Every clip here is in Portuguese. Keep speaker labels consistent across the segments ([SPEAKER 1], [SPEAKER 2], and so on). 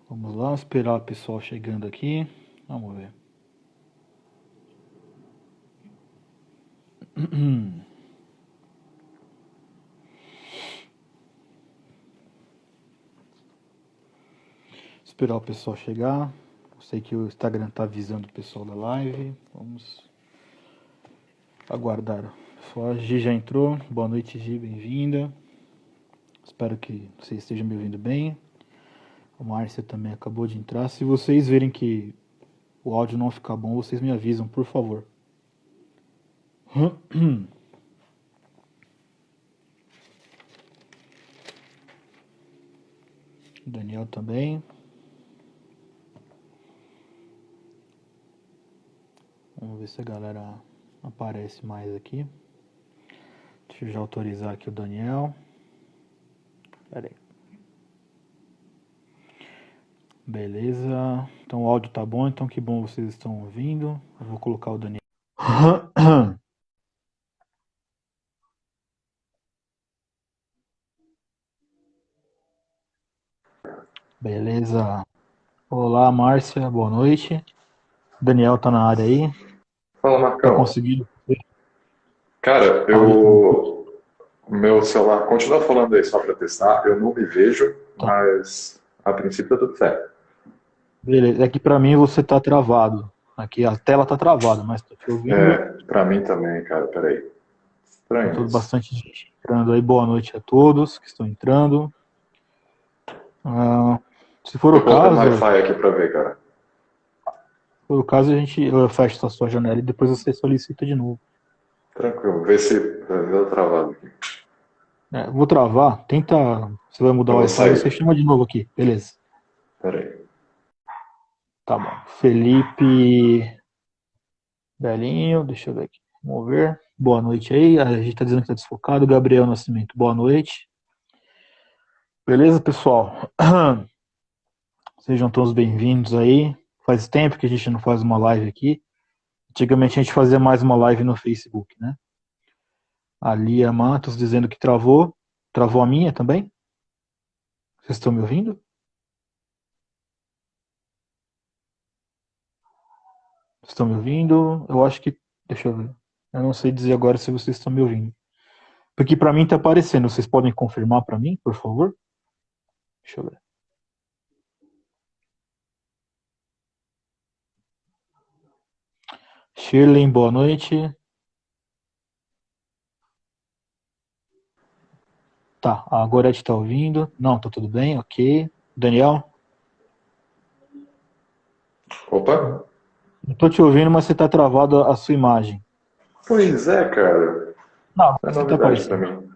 [SPEAKER 1] Vamos lá, esperar o pessoal chegando aqui. Vamos ver. Esperar o pessoal chegar. Eu sei que o Instagram está avisando o pessoal da live. Vamos aguardar. Pessoal, a Gi já entrou. Boa noite, Gi, bem-vinda. Espero que vocês estejam me ouvindo bem. A Márcia também acabou de entrar. Se vocês verem que o áudio não ficar bom, vocês me avisam, por favor. Daniel também. Vamos ver se a galera aparece mais aqui. Deixa eu já autorizar aqui o Daniel. Pera aí. Beleza. Então o áudio tá bom, então que bom vocês estão ouvindo. Eu vou colocar o Daniel. Beleza. Olá, Márcia, boa noite. Daniel tá na área aí.
[SPEAKER 2] Fala,
[SPEAKER 1] Tá
[SPEAKER 2] Marcão.
[SPEAKER 1] conseguindo?
[SPEAKER 2] Cara,
[SPEAKER 1] Áudio tá bom?
[SPEAKER 2] o meu celular continua falando aí só para testar. Eu não me vejo,
[SPEAKER 1] Tá.
[SPEAKER 2] mas a princípio tá tudo certo.
[SPEAKER 1] Beleza. É que pra mim você tá travado. Aqui a tela tá travada, mas tô te
[SPEAKER 2] É,
[SPEAKER 1] ouvindo.
[SPEAKER 2] para mim também, cara. Peraí.
[SPEAKER 1] Tá
[SPEAKER 2] Estranho
[SPEAKER 1] tudo
[SPEAKER 2] isso.
[SPEAKER 1] bastante gente entrando aí. Boa noite a todos que estão entrando. Ah, se for o
[SPEAKER 2] Tô colocando no
[SPEAKER 1] caso,
[SPEAKER 2] Wi-Fi aqui para ver, cara.
[SPEAKER 1] a gente fecha a sua janela e depois você solicita de novo.
[SPEAKER 2] Tranquilo. Vê se deu travado aqui.
[SPEAKER 1] Vou travar. Tenta. Você vai mudar
[SPEAKER 2] Eu
[SPEAKER 1] o
[SPEAKER 2] vou
[SPEAKER 1] Wi-Fi, você
[SPEAKER 2] sair.
[SPEAKER 1] chama de novo aqui. Beleza.
[SPEAKER 2] Peraí.
[SPEAKER 1] Tá bom. Felipe Belinho, deixa eu ver aqui. Vamos ver. Boa noite aí. A gente tá dizendo que tá desfocado. Gabriel Nascimento, boa noite. Beleza, pessoal? Sejam todos bem-vindos aí. Faz tempo que a gente não faz uma live aqui. Antigamente a gente fazia mais uma live no Facebook, né? A Lia Matos dizendo que travou. Travou a minha também? Vocês estão me ouvindo? Estão me ouvindo? Eu acho que. Deixa eu ver. Eu não sei dizer agora se vocês estão me ouvindo. Porque para mim tá aparecendo. Vocês podem confirmar para mim, por favor? Deixa eu ver. Shirley, boa noite. Tá, a Gorete tá ouvindo. Não, tá tudo bem, ok. Daniel?
[SPEAKER 2] Opa.
[SPEAKER 1] Eu tô te ouvindo, mas você tá travado a sua imagem.
[SPEAKER 2] Pois é, cara.
[SPEAKER 1] Não,
[SPEAKER 2] É
[SPEAKER 1] você tá
[SPEAKER 2] novidade para
[SPEAKER 1] aparecendo.
[SPEAKER 2] mim.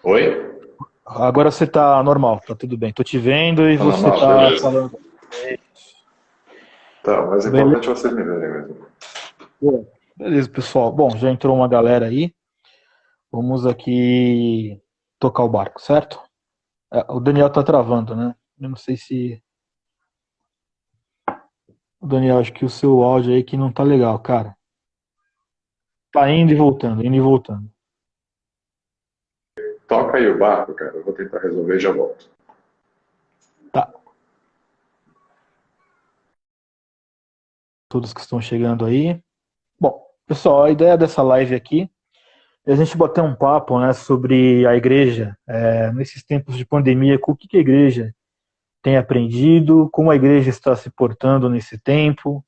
[SPEAKER 2] Oi?
[SPEAKER 1] Agora você tá normal, tá tudo bem. Tô te vendo e
[SPEAKER 2] Tá
[SPEAKER 1] você
[SPEAKER 2] normal?
[SPEAKER 1] tá
[SPEAKER 2] Beleza.
[SPEAKER 1] falando.
[SPEAKER 2] Tá, o mais
[SPEAKER 1] Beleza,
[SPEAKER 2] importante é vocês me verem mesmo.
[SPEAKER 1] beleza, pessoal. Bom, já entrou uma galera aí. Vamos aqui tocar o barco, certo? O Daniel tá travando, né? Eu não sei se. O Daniel, acho que o seu áudio aí que não tá legal, cara. Tá indo e voltando, indo e voltando.
[SPEAKER 2] Toca aí o barco, cara. Eu vou tentar resolver e já volto.
[SPEAKER 1] Tá. Todos que estão chegando aí. Bom, pessoal, a ideia dessa live aqui é a gente bater um papo, né, sobre a igreja, nesses tempos de pandemia, com o que a igreja tem aprendido, como a igreja está se portando nesse tempo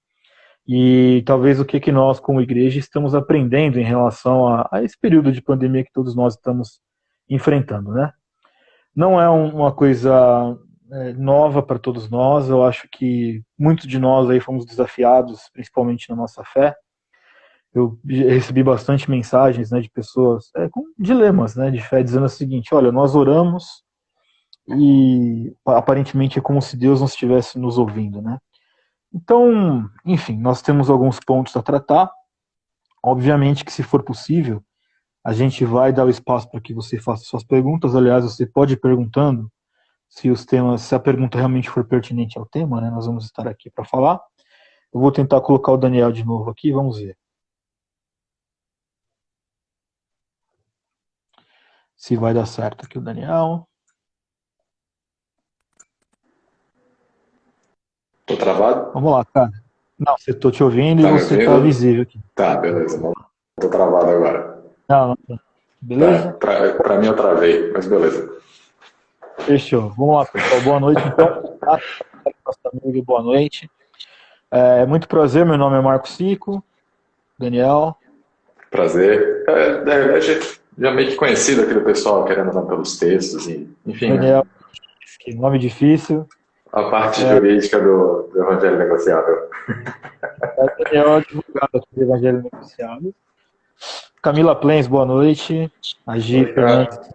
[SPEAKER 1] e talvez o que nós, como igreja, estamos aprendendo em relação a esse período de pandemia que todos nós estamos enfrentando, né? Não é uma coisa nova para todos nós. Eu acho que muitos de nós aí fomos desafiados, principalmente na nossa fé. Eu recebi bastante mensagens, né, de pessoas com dilemas, né, de fé, dizendo o seguinte: olha, nós oramos e aparentemente é como se Deus não estivesse nos ouvindo, né? Então, enfim, nós temos alguns pontos a tratar. Obviamente que, se for possível, a gente vai dar o espaço para que você faça suas perguntas. Aliás, você pode ir perguntando se os temas, se a pergunta realmente for pertinente ao tema, né? Nós vamos estar aqui para falar. Eu vou tentar colocar o Daniel de novo aqui, vamos ver se vai dar certo aqui o Daniel.
[SPEAKER 2] travado?
[SPEAKER 1] Vamos lá, cara. Não, você tô te ouvindo e
[SPEAKER 2] Tá me
[SPEAKER 1] você tá
[SPEAKER 2] ouvindo?
[SPEAKER 1] visível aqui.
[SPEAKER 2] Tá, beleza. Não tô travado agora.
[SPEAKER 1] Não, não, não.
[SPEAKER 2] Tá,
[SPEAKER 1] Beleza?
[SPEAKER 2] pra mim eu travei, mas beleza.
[SPEAKER 1] Fechou. Vamos lá, pessoal. Boa noite, então. Nosso amigo, boa noite. É muito prazer, meu nome é Marco Cico, Daniel.
[SPEAKER 2] Prazer. Na verdade, já meio que conhecido aqui do pessoal querendo andar pelos textos, enfim, né?
[SPEAKER 1] Daniel, que nome difícil.
[SPEAKER 2] A parte jurídica do Evangelho Negociável.
[SPEAKER 1] Daniel, advogado aqui do Evangelho Negociado. Camila Plens, boa noite. A Gi
[SPEAKER 2] Oi,
[SPEAKER 1] Fernandes.
[SPEAKER 2] cara.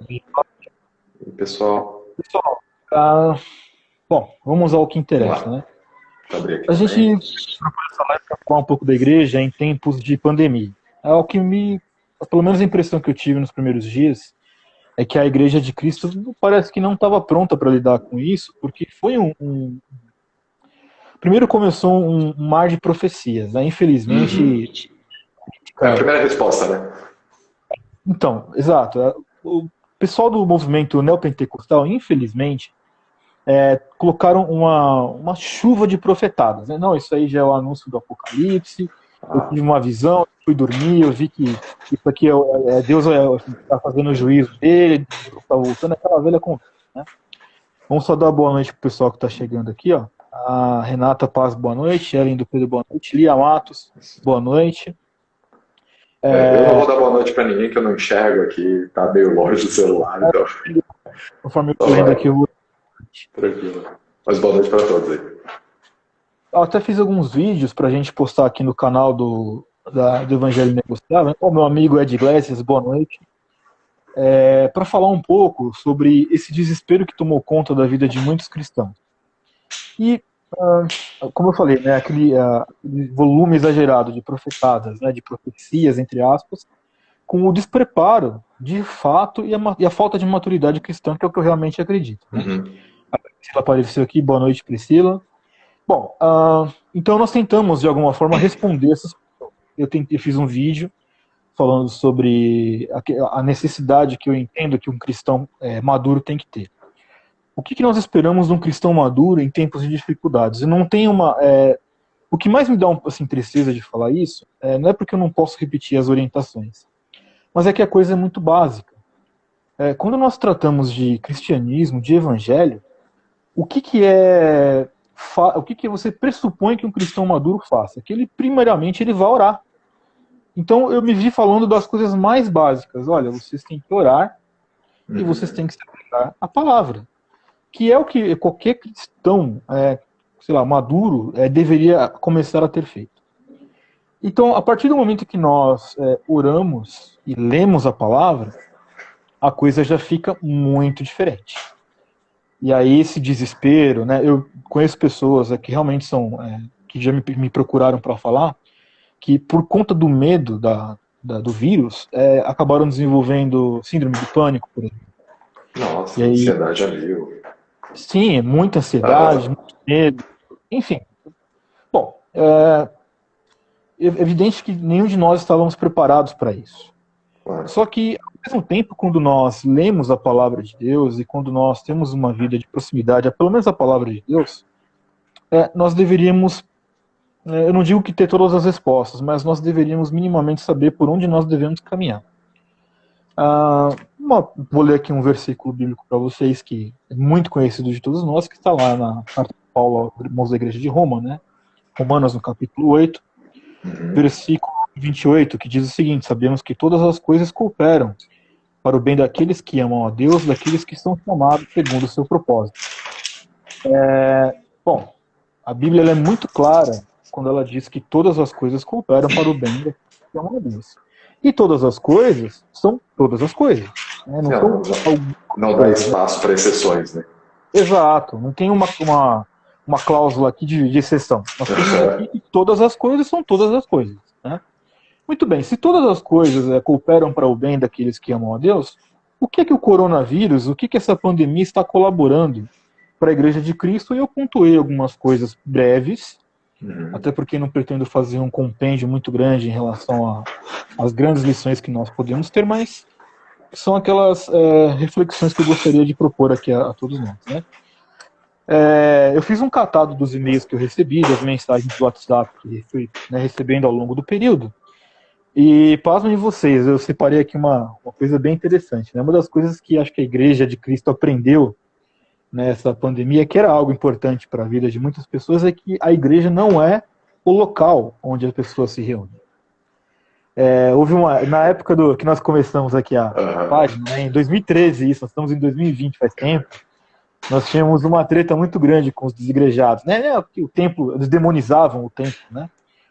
[SPEAKER 2] E pessoal,
[SPEAKER 1] Pessoal, bom, vamos ao que
[SPEAKER 2] vamos
[SPEAKER 1] interessa,
[SPEAKER 2] lá.
[SPEAKER 1] né?
[SPEAKER 2] Vou abrir aqui
[SPEAKER 1] A gente
[SPEAKER 2] também.
[SPEAKER 1] procura essa live para falar um pouco da igreja em tempos de pandemia. É o que pelo menos a impressão que eu tive nos primeiros dias, é que a igreja de Cristo parece que não estava pronta para lidar com isso, porque foi primeiro começou um mar de profecias, né?
[SPEAKER 2] Uhum.
[SPEAKER 1] Infelizmente,
[SPEAKER 2] É a
[SPEAKER 1] cara.
[SPEAKER 2] primeira resposta, né?
[SPEAKER 1] Então, exato. O pessoal do movimento neopentecostal, infelizmente, colocaram uma chuva de profetadas, né? Não, isso aí já é o anúncio do Apocalipse. Eu
[SPEAKER 2] Ah,
[SPEAKER 1] tive uma visão, fui dormir, eu vi que isso aqui Deus está fazendo o juízo dele, está voltando aquela velha conversa, né? Vamos só dar boa noite pro pessoal que está chegando aqui, ó. A Renata Paz, boa noite. Ellen do Pedro, boa noite. Lia Matos, boa noite.
[SPEAKER 2] eu não vou dar boa noite pra ninguém que eu não enxergo aqui, tá meio longe do celular, então
[SPEAKER 1] Conforme eu
[SPEAKER 2] só
[SPEAKER 1] estou lendo aqui,
[SPEAKER 2] vai, tranquilo. Mas boa noite pra todos aí.
[SPEAKER 1] eu até fiz alguns vídeos para a gente postar aqui no canal do Evangelho Negociável. O meu amigo Ed Iglesias, boa noite. Para falar um pouco sobre esse desespero que tomou conta da vida de muitos cristãos. E, como eu falei, né, aquele volume exagerado de profetadas, né, de profecias, entre aspas, com o despreparo, de fato, e a falta de maturidade cristã, que é o que eu realmente acredito. Né?
[SPEAKER 2] Uhum.
[SPEAKER 1] A Priscila apareceu aqui, boa noite, Priscila. Bom, então nós tentamos, de alguma forma, responder essas pessoas. Eu fiz um vídeo falando sobre a necessidade que eu entendo que um cristão maduro tem que ter. O que nós esperamos de um cristão maduro em tempos de dificuldades? E não tem o que mais me dá assim, tristeza de falar isso, não é porque eu não posso repetir as orientações, mas é que a coisa é muito básica. Quando nós tratamos de cristianismo, de evangelho, o que é o que você pressupõe que um cristão maduro faça? Que ele, primeiramente, ele vai orar. Então, eu me vi falando das coisas mais básicas. Olha, vocês têm que orar e vocês têm que se apegar à palavra. Que é o que qualquer cristão, sei lá, maduro, deveria começar a ter feito. Então, a partir do momento que nós oramos e lemos a palavra, a coisa já fica muito diferente. E aí esse desespero, né? Eu conheço pessoas que realmente que já me procuraram para falar, que por conta do medo do vírus, acabaram desenvolvendo síndrome do pânico, por exemplo.
[SPEAKER 2] Nossa,
[SPEAKER 1] E aí,
[SPEAKER 2] ansiedade a mil.
[SPEAKER 1] sim, muita ansiedade,
[SPEAKER 2] Aham.
[SPEAKER 1] muito medo, enfim. Bom, é evidente que nenhum de nós estávamos preparados para isso.
[SPEAKER 2] Claro.
[SPEAKER 1] Só que, ao mesmo tempo, quando nós lemos a palavra de Deus e quando nós temos uma vida de proximidade, pelo menos a palavra de Deus, nós deveríamos, eu não digo que ter todas as respostas, mas nós deveríamos minimamente saber por onde nós devemos caminhar. Vou ler aqui um versículo bíblico para vocês que é muito conhecido de todos nós, que está lá na carta de Paulo aos irmãos da igreja de Roma, né? Romanos, no capítulo 8, versículo 28, que diz o seguinte: sabemos que todas as coisas cooperam para o bem daqueles que amam a Deus, daqueles que são chamados segundo o seu propósito. Bom, a Bíblia ela é muito clara quando ela diz que todas as coisas cooperam para o bem daqueles que amam a Deus. E todas as coisas são todas as coisas. Né? Não são algumas
[SPEAKER 2] Não dá
[SPEAKER 1] coisas.
[SPEAKER 2] espaço para exceções, né?
[SPEAKER 1] Exato, não tem uma cláusula aqui de exceção. Nós temos aqui que todas as coisas são todas as coisas. Né? Muito bem, se todas as coisas cooperam para o bem daqueles que amam a Deus, o que o coronavírus, o que essa pandemia está colaborando para a Igreja de Cristo? E eu pontuei algumas coisas breves, até porque não pretendo fazer um compêndio muito grande em relação às grandes lições que nós podemos ter, mas são aquelas reflexões que eu gostaria de propor aqui a todos nós. Né? Eu fiz um catado dos e-mails que eu recebi, das mensagens do WhatsApp que fui, né, recebendo ao longo do período. E pasmem vocês, eu separei aqui uma coisa bem interessante. Né? Uma das coisas que acho que a Igreja de Cristo aprendeu nessa pandemia, que era algo importante para a vida de muitas pessoas, é que a igreja não é o local onde as pessoas se reúnem. Houve na época que nós começamos aqui a página, né, em 2013, isso, nós estamos em 2020, faz tempo, nós tínhamos uma treta muito grande com os desigrejados, né? O templo, eles demonizavam o templo, né?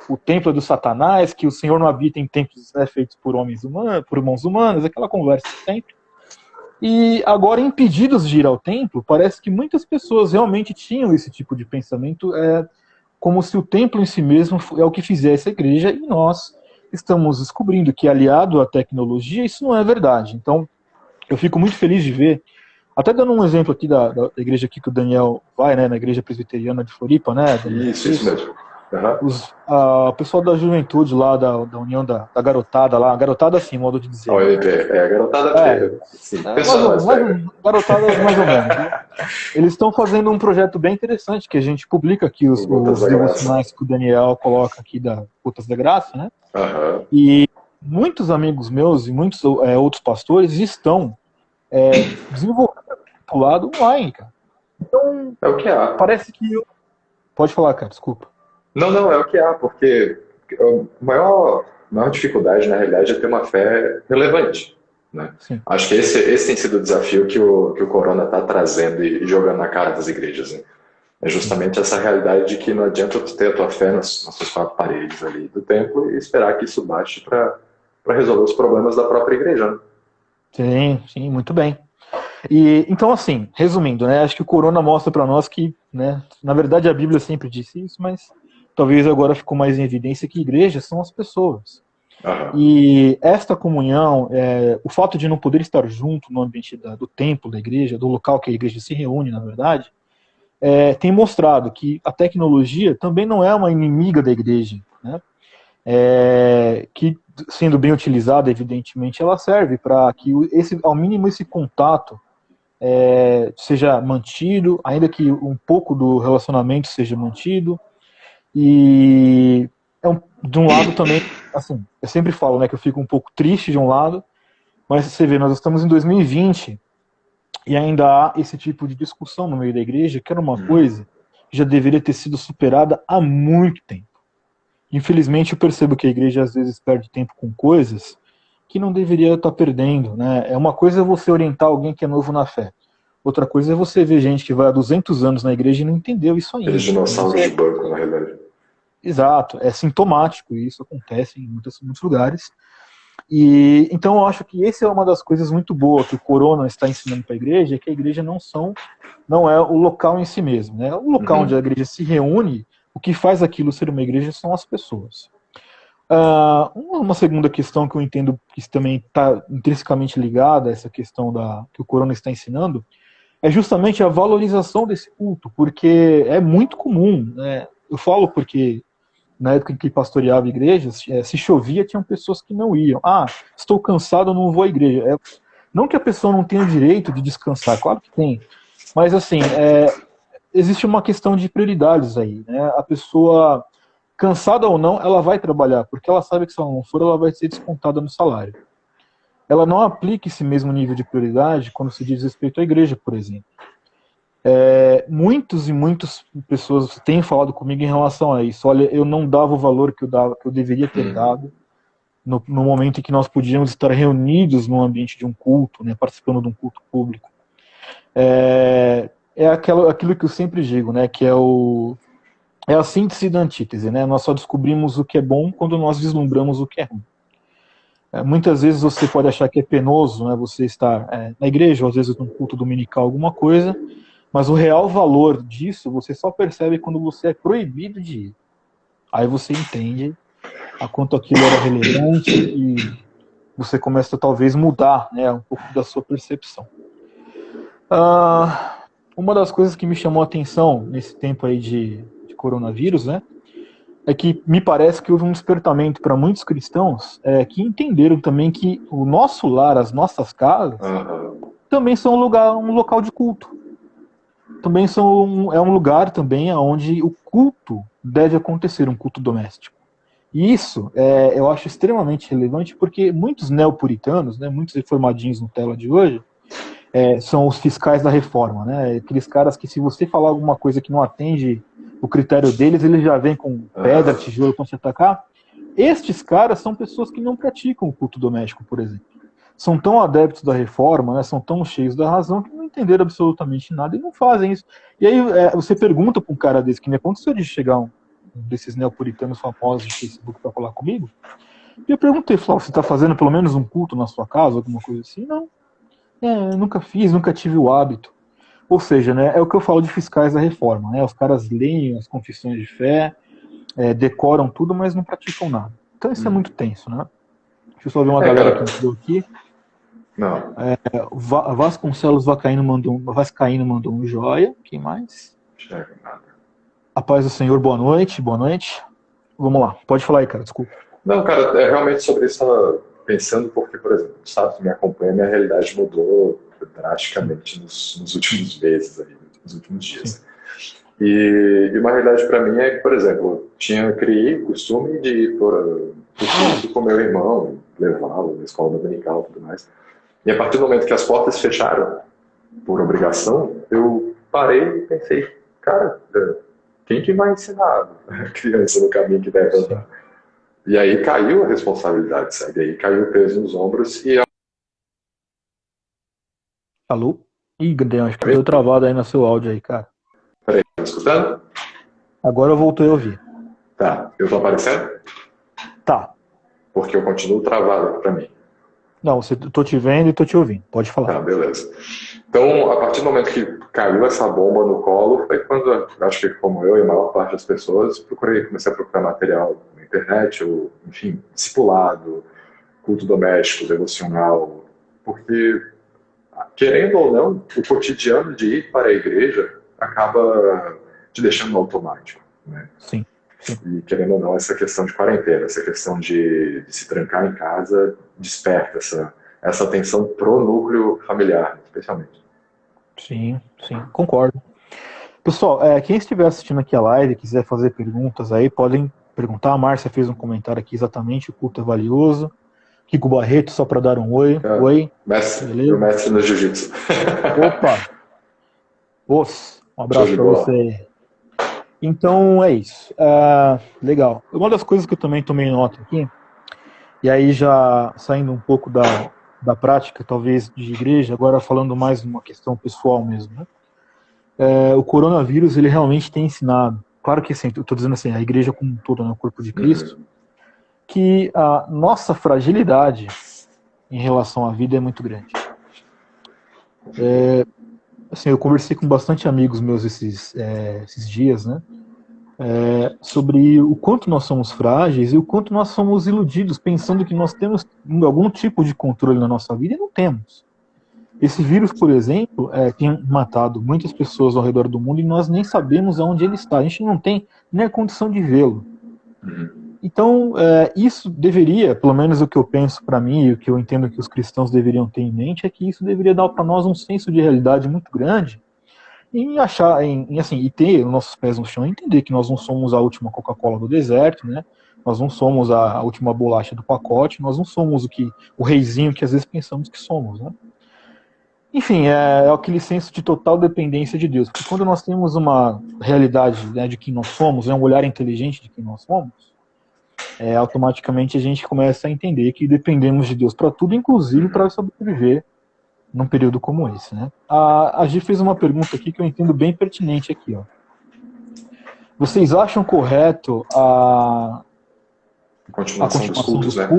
[SPEAKER 1] O templo é do Satanás, que o Senhor não habita em templos, né, feitos por homens humanos, por mãos humanas, aquela conversa sempre. E agora, impedidos de ir ao templo, parece que muitas pessoas realmente tinham esse tipo de pensamento, como se o templo em si mesmo é o que fizesse a igreja, e nós estamos descobrindo que, aliado à tecnologia, isso não é verdade. Então, eu fico muito feliz de ver, até dando um exemplo aqui da igreja aqui que o Daniel vai, né, na igreja presbiteriana de Floripa, né?
[SPEAKER 2] Isso mesmo.
[SPEAKER 1] O pessoal da juventude lá, da União da Garotada lá, garotada assim, modo de dizer.
[SPEAKER 2] A garotada sim,
[SPEAKER 1] garotadas mais ou menos. Né? Eles estão fazendo um projeto bem interessante, que a gente publica aqui os devocionais que o Daniel coloca aqui da Gotas da Graça, né? E muitos amigos meus e muitos outros pastores estão desenvolvendo o lado online, cara. Então,
[SPEAKER 2] é o que há.
[SPEAKER 1] Parece que... Pode falar, cara, desculpa.
[SPEAKER 2] Não, é o que há, porque a maior dificuldade, na realidade, é ter uma fé relevante. Né? Acho que esse tem sido o desafio que o Corona está trazendo e jogando na cara das igrejas. Né? É justamente essa realidade de que não adianta tu ter a tua fé nas suas quatro paredes ali do templo e esperar que isso baste para resolver os problemas da própria igreja. Né?
[SPEAKER 1] Sim, muito bem. E, então, assim, resumindo, né, acho que o Corona mostra para nós que, né, na verdade a Bíblia sempre disse isso, mas talvez agora ficou mais em evidência que igrejas são as pessoas. E esta comunhão, o fato de não poder estar junto no ambiente do templo, da igreja, do local que a igreja se reúne, na verdade, tem mostrado que a tecnologia também não é uma inimiga da igreja, né? Que, sendo bem utilizada, evidentemente, ela serve para que, ao mínimo, esse contato seja mantido, ainda que um pouco do relacionamento seja mantido. E de um lado também, assim, eu sempre falo, né, que eu fico um pouco triste de um lado, mas você vê, nós estamos em 2020 e ainda há esse tipo de discussão no meio da igreja, que era uma coisa que já deveria ter sido superada há muito tempo. Infelizmente, eu percebo que a igreja às vezes perde tempo com coisas que não deveria estar perdendo, né? Uma coisa é você orientar alguém que é novo na fé. Outra coisa é você ver gente que vai há 200 anos na igreja e não entendeu isso ainda.
[SPEAKER 2] Aqueles dinossauros de banco, na realidade.
[SPEAKER 1] Exato, é sintomático e isso acontece em muitos lugares. E então eu acho que essa é uma das coisas muito boas que o Corona está ensinando para a igreja, é que a igreja não é o local em si mesmo, né? O local onde a igreja se reúne, o que faz aquilo ser uma igreja são as pessoas. Uma segunda questão que eu entendo que também está intrinsecamente ligada a essa questão que o Corona está ensinando é justamente a valorização desse culto, porque é muito comum, né? Eu falo porque na época em que pastoreava igrejas, se chovia, tinham pessoas que não iam. Estou cansado, não vou à igreja. Não que a pessoa não tenha direito de descansar, claro que tem. Mas, assim, existe uma questão de prioridades aí. Né? A pessoa, cansada ou não, ela vai trabalhar, porque ela sabe que se ela não for, ela vai ser descontada no salário. Ela não aplica esse mesmo nível de prioridade quando se diz respeito à igreja, por exemplo. Muitas pessoas têm falado comigo em relação a isso. Olha, eu não dava o valor que eu deveria ter dado no momento em que nós podíamos estar reunidos no ambiente de um culto, né, participando de um culto público. Aquilo que eu sempre digo, né, que é a síntese da antítese, né? Nós só descobrimos o que é bom quando nós vislumbramos o que é ruim. Muitas vezes você pode achar que é penoso, né, você estar na igreja, ou às vezes num culto dominical, alguma coisa, mas o real valor disso você só percebe quando você é proibido de ir. Aí você entende a quanto aquilo era relevante e você começa a talvez mudar, né, um pouco da sua percepção. Uma das coisas que me chamou a atenção nesse tempo aí de coronavírus, né, é que me parece que houve um despertamento para muitos cristãos que entenderam também que o nosso lar, as nossas casas, também são um local de culto. também é um lugar também onde o culto deve acontecer, um culto doméstico. E isso eu acho extremamente relevante porque muitos neopuritanos, né, muitos reformadinhos no tela de hoje, são os fiscais da reforma, né? Aqueles caras que se você falar alguma coisa que não atende o critério deles, eles já vêm com pedra, tijolo para se atacar. Estes caras são pessoas que não praticam o culto doméstico, por exemplo. São tão adeptos da reforma, né, são tão cheios da razão que não entenderam absolutamente nada e não fazem isso. E aí você pergunta para um cara desse, que nem aconteceu de chegar um desses neopuritanos famosos de Facebook para falar comigo, e eu perguntei, falei, você está fazendo pelo menos um culto na sua casa, alguma coisa assim? Não. Nunca fiz, nunca tive o hábito. Ou seja, né, é o que eu falo de fiscais da reforma, né? Os caras leem as confissões de fé, decoram tudo, mas não praticam nada. Então isso é muito tenso, né? Deixa eu só ver uma galera que entrou aqui.
[SPEAKER 2] Não.
[SPEAKER 1] Vasconcelos Vascaíno mandou um joia. Quem mais? A paz do Senhor, boa noite, boa noite. Vamos lá, pode falar aí, cara, desculpa.
[SPEAKER 2] Não, cara, realmente sobre isso eu estava pensando, porque, por exemplo, sabe, que me acompanha, minha realidade mudou drasticamente nos últimos meses, aí, nos últimos dias. Sim. E uma realidade para mim é que, por exemplo, criei o costume de ir com meu irmão, levá-lo na escola dominical e tudo mais. E a partir do momento que as portas fecharam, por obrigação, eu parei e pensei, cara, quem que vai ensinar a criança no caminho que deve andar? E aí caiu a responsabilidade, sabe? E aí caiu o peso nos ombros e...
[SPEAKER 1] Alô? Ih, Gabriel, acho que deu travado aí no seu áudio aí, cara.
[SPEAKER 2] Peraí, tá me escutando?
[SPEAKER 1] Agora eu voltei a ouvir.
[SPEAKER 2] Tá, eu tô aparecendo?
[SPEAKER 1] Tá.
[SPEAKER 2] Porque eu continuo travado pra mim.
[SPEAKER 1] Não, tô te vendo e tô te ouvindo. Pode falar.
[SPEAKER 2] Tá, beleza. Então, a partir do momento que caiu essa bomba no colo, foi quando, acho que como eu e a maior parte das pessoas, comecei a procurar material na internet, ou, enfim, discipulado, culto doméstico, devocional, porque, querendo ou não, o cotidiano de ir para a igreja acaba te deixando no automático, né?
[SPEAKER 1] Sim.
[SPEAKER 2] E, querendo ou não, essa questão de quarentena, essa questão de se trancar em casa, desperta essa atenção pro núcleo familiar, especialmente.
[SPEAKER 1] Sim, concordo. Pessoal, quem estiver assistindo aqui a live e quiser fazer perguntas aí, podem perguntar. A Márcia fez um comentário aqui exatamente, o culto é valioso. Kiko Barreto, só para dar um oi. Oi.
[SPEAKER 2] Meu mestre no jiu-jitsu.
[SPEAKER 1] Opa! Um abraço para você. Então é isso. Legal. Uma das coisas que eu também tomei nota aqui, e aí já saindo um pouco da prática, talvez, de igreja, agora falando mais de uma questão pessoal mesmo, né? O coronavírus, ele realmente tem ensinado, claro que assim, eu estou dizendo assim, a igreja como um todo, né, o corpo de Cristo, que a nossa fragilidade em relação à vida é muito grande. Assim, eu conversei com bastante amigos meus esses dias, né, sobre o quanto nós somos frágeis e o quanto nós somos iludidos, pensando que nós temos algum tipo de controle na nossa vida e não temos. Esse vírus, por exemplo, tem matado muitas pessoas ao redor do mundo e nós nem sabemos aonde ele está. A gente não tem nem a condição de vê-lo. Então, isso deveria, pelo menos o que eu penso para mim e o que eu entendo que os cristãos deveriam ter em mente, é que isso deveria dar para nós um senso de realidade muito grande e ter os nossos pés no chão e entender que nós não somos a última Coca-Cola do deserto, né? Nós não somos a última bolacha do pacote, nós não somos o reizinho que às vezes pensamos que somos, né? Enfim, é aquele senso de total dependência de Deus. Porque quando nós temos uma realidade, né, de quem nós somos, um olhar inteligente de quem nós somos, automaticamente a gente começa a entender que dependemos de Deus para tudo, inclusive para sobreviver num período como esse, né? A Gi fez uma pergunta aqui que eu entendo bem pertinente aqui, ó. Vocês acham correto a continuação dos cultos, né?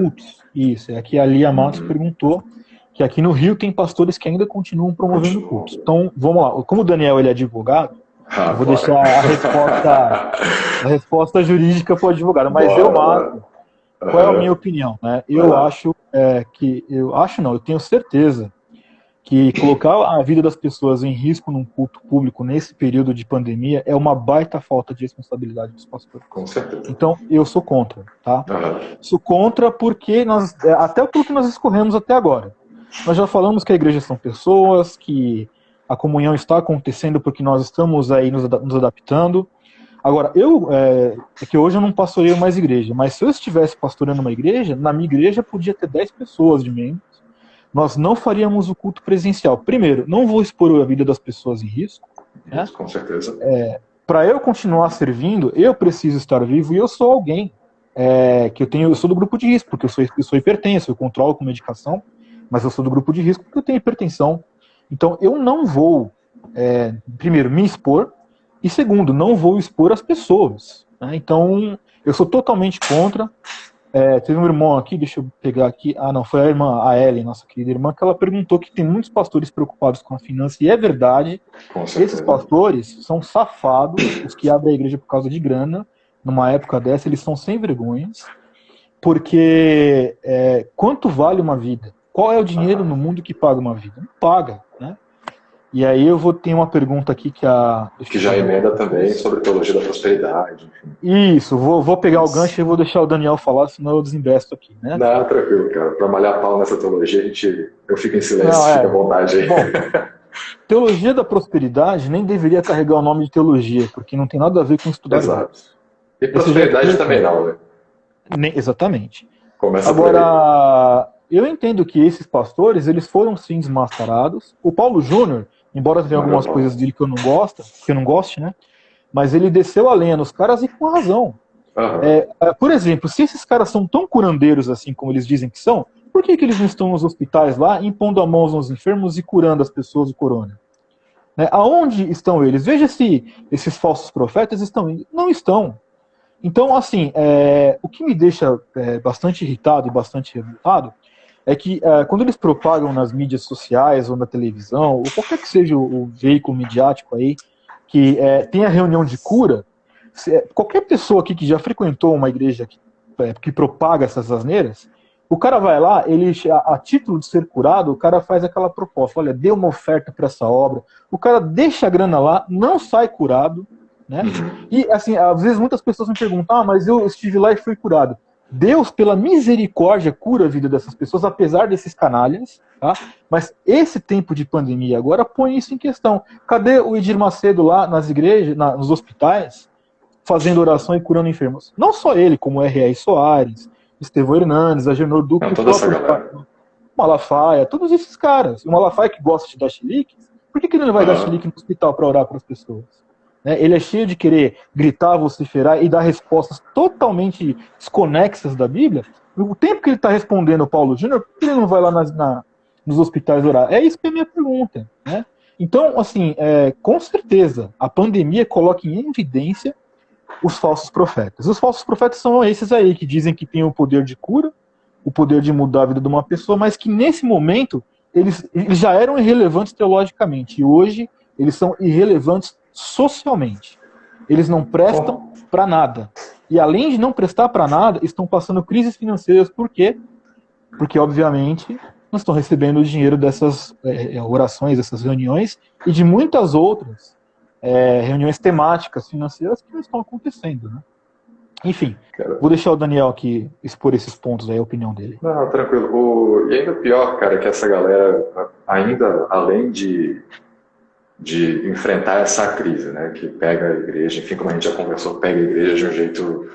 [SPEAKER 1] Isso, é que a Lia Matos perguntou que aqui no Rio tem pastores que ainda continuam promovendo cultos. Então, vamos lá. Como o Daniel ele é advogado, eu vou deixar a resposta jurídica para o advogado, mas eu mato. Qual é a minha opinião? Né? Eu acho eu tenho certeza que colocar a vida das pessoas em risco num culto público nesse período de pandemia é uma baita falta de responsabilidade dos pastores.
[SPEAKER 2] Com certeza.
[SPEAKER 1] Então, eu sou contra, tá? Sou contra porque até pelo que nós escorremos até agora. Nós já falamos que a igreja são pessoas, que a comunhão está acontecendo porque nós estamos aí nos adaptando. Agora, é que hoje eu não pastoreio mais igreja, mas se eu estivesse pastoreando uma igreja, na minha igreja podia ter 10 pessoas de membros, nós não faríamos o culto presencial. Primeiro, não vou expor a vida das pessoas em risco. Né?
[SPEAKER 2] Com certeza.
[SPEAKER 1] Para eu continuar servindo, eu preciso estar vivo e eu sou alguém eu sou do grupo de risco, porque eu sou hipertenso, eu controlo com medicação, mas eu sou do grupo de risco porque eu tenho hipertensão. Então, eu não vou, primeiro, me expor, e segundo, não vou expor as pessoas. Né? Então, eu sou totalmente contra. Teve um irmão aqui, deixa eu pegar aqui. Ah, não, foi a irmã, a Ellen, nossa querida irmã, que ela perguntou que tem muitos pastores preocupados com a finança, e é verdade. Esses pastores são safados, os que abrem a igreja por causa de grana. Numa época dessa, eles são sem vergonhas, porque quanto vale uma vida? Qual é o dinheiro no mundo que paga uma vida? Não paga, né? E aí eu vou ter uma pergunta aqui que
[SPEAKER 2] já emenda também sobre teologia da prosperidade.
[SPEAKER 1] Enfim. Isso, vou pegar o gancho e vou deixar o Daniel falar, senão eu desinvesto aqui, né?
[SPEAKER 2] Não, tranquilo, cara. Para malhar pau nessa teologia, eu fico em silêncio, fica à vontade aí.
[SPEAKER 1] Bom, teologia da prosperidade nem deveria carregar o nome de teologia, porque não tem nada a ver com estudar.
[SPEAKER 2] Exato. E prosperidade também não, né?
[SPEAKER 1] Exatamente.
[SPEAKER 2] Começa
[SPEAKER 1] Agora, eu entendo que esses pastores, eles foram sim desmascarados. O Paulo Júnior, embora tenha algumas coisas dele que eu não goste, né? Mas ele desceu a lenha nos caras e com razão. Por exemplo, se esses caras são tão curandeiros assim como eles dizem que são, por que eles não estão nos hospitais lá, impondo a mão nos enfermos e curando as pessoas do corona? Né? Aonde estão eles? Veja se esses falsos profetas estão indo. Não estão. Então, assim, o que me deixa bastante irritado e bastante revoltado é que quando eles propagam nas mídias sociais ou na televisão, ou qualquer que seja o veículo midiático aí, que tem a reunião de cura, qualquer pessoa aqui que já frequentou uma igreja que propaga essas asneiras, o cara vai lá, a título de ser curado, o cara faz aquela proposta, olha, dê uma oferta para essa obra, o cara deixa a grana lá, não sai curado, né? E assim, às vezes muitas pessoas me perguntam, mas eu estive lá e fui curado. Deus, pela misericórdia, cura a vida dessas pessoas, apesar desses canalhas, tá? Mas esse tempo de pandemia agora põe isso em questão. Cadê o Edir Macedo lá nas igrejas, nos hospitais, fazendo oração e curando enfermos? Não só ele, como o R.R. Soares, Estevão Hernandes, Agenor Duque, o Malafaia, todos esses caras. O Malafaia que gosta de dar chilique, por que ele não vai dar chilique no hospital para orar para as pessoas? Ele é cheio de querer gritar, vociferar e dar respostas totalmente desconexas da Bíblia. O tempo que ele está respondendo ao Paulo Júnior, por que ele não vai lá nos hospitais orar? É isso que é a minha pergunta. Né? Então, assim, com certeza, a pandemia coloca em evidência os falsos profetas. Os falsos profetas são esses aí, que dizem que têm o poder de cura, o poder de mudar a vida de uma pessoa, mas que nesse momento eles já eram irrelevantes teologicamente. E hoje eles são irrelevantes socialmente. Eles não prestam para nada. E além de não prestar para nada, estão passando crises financeiras. Por quê? Porque, obviamente, não estão recebendo o dinheiro dessas orações, dessas reuniões e de muitas outras reuniões temáticas financeiras que não estão acontecendo. Né? Enfim, vou deixar o Daniel aqui expor esses pontos aí, a opinião dele.
[SPEAKER 2] Não, tranquilo. E ainda pior, cara, que essa galera, ainda além de enfrentar essa crise, né, que pega a igreja, enfim, como a gente já conversou, pega a igreja de um jeito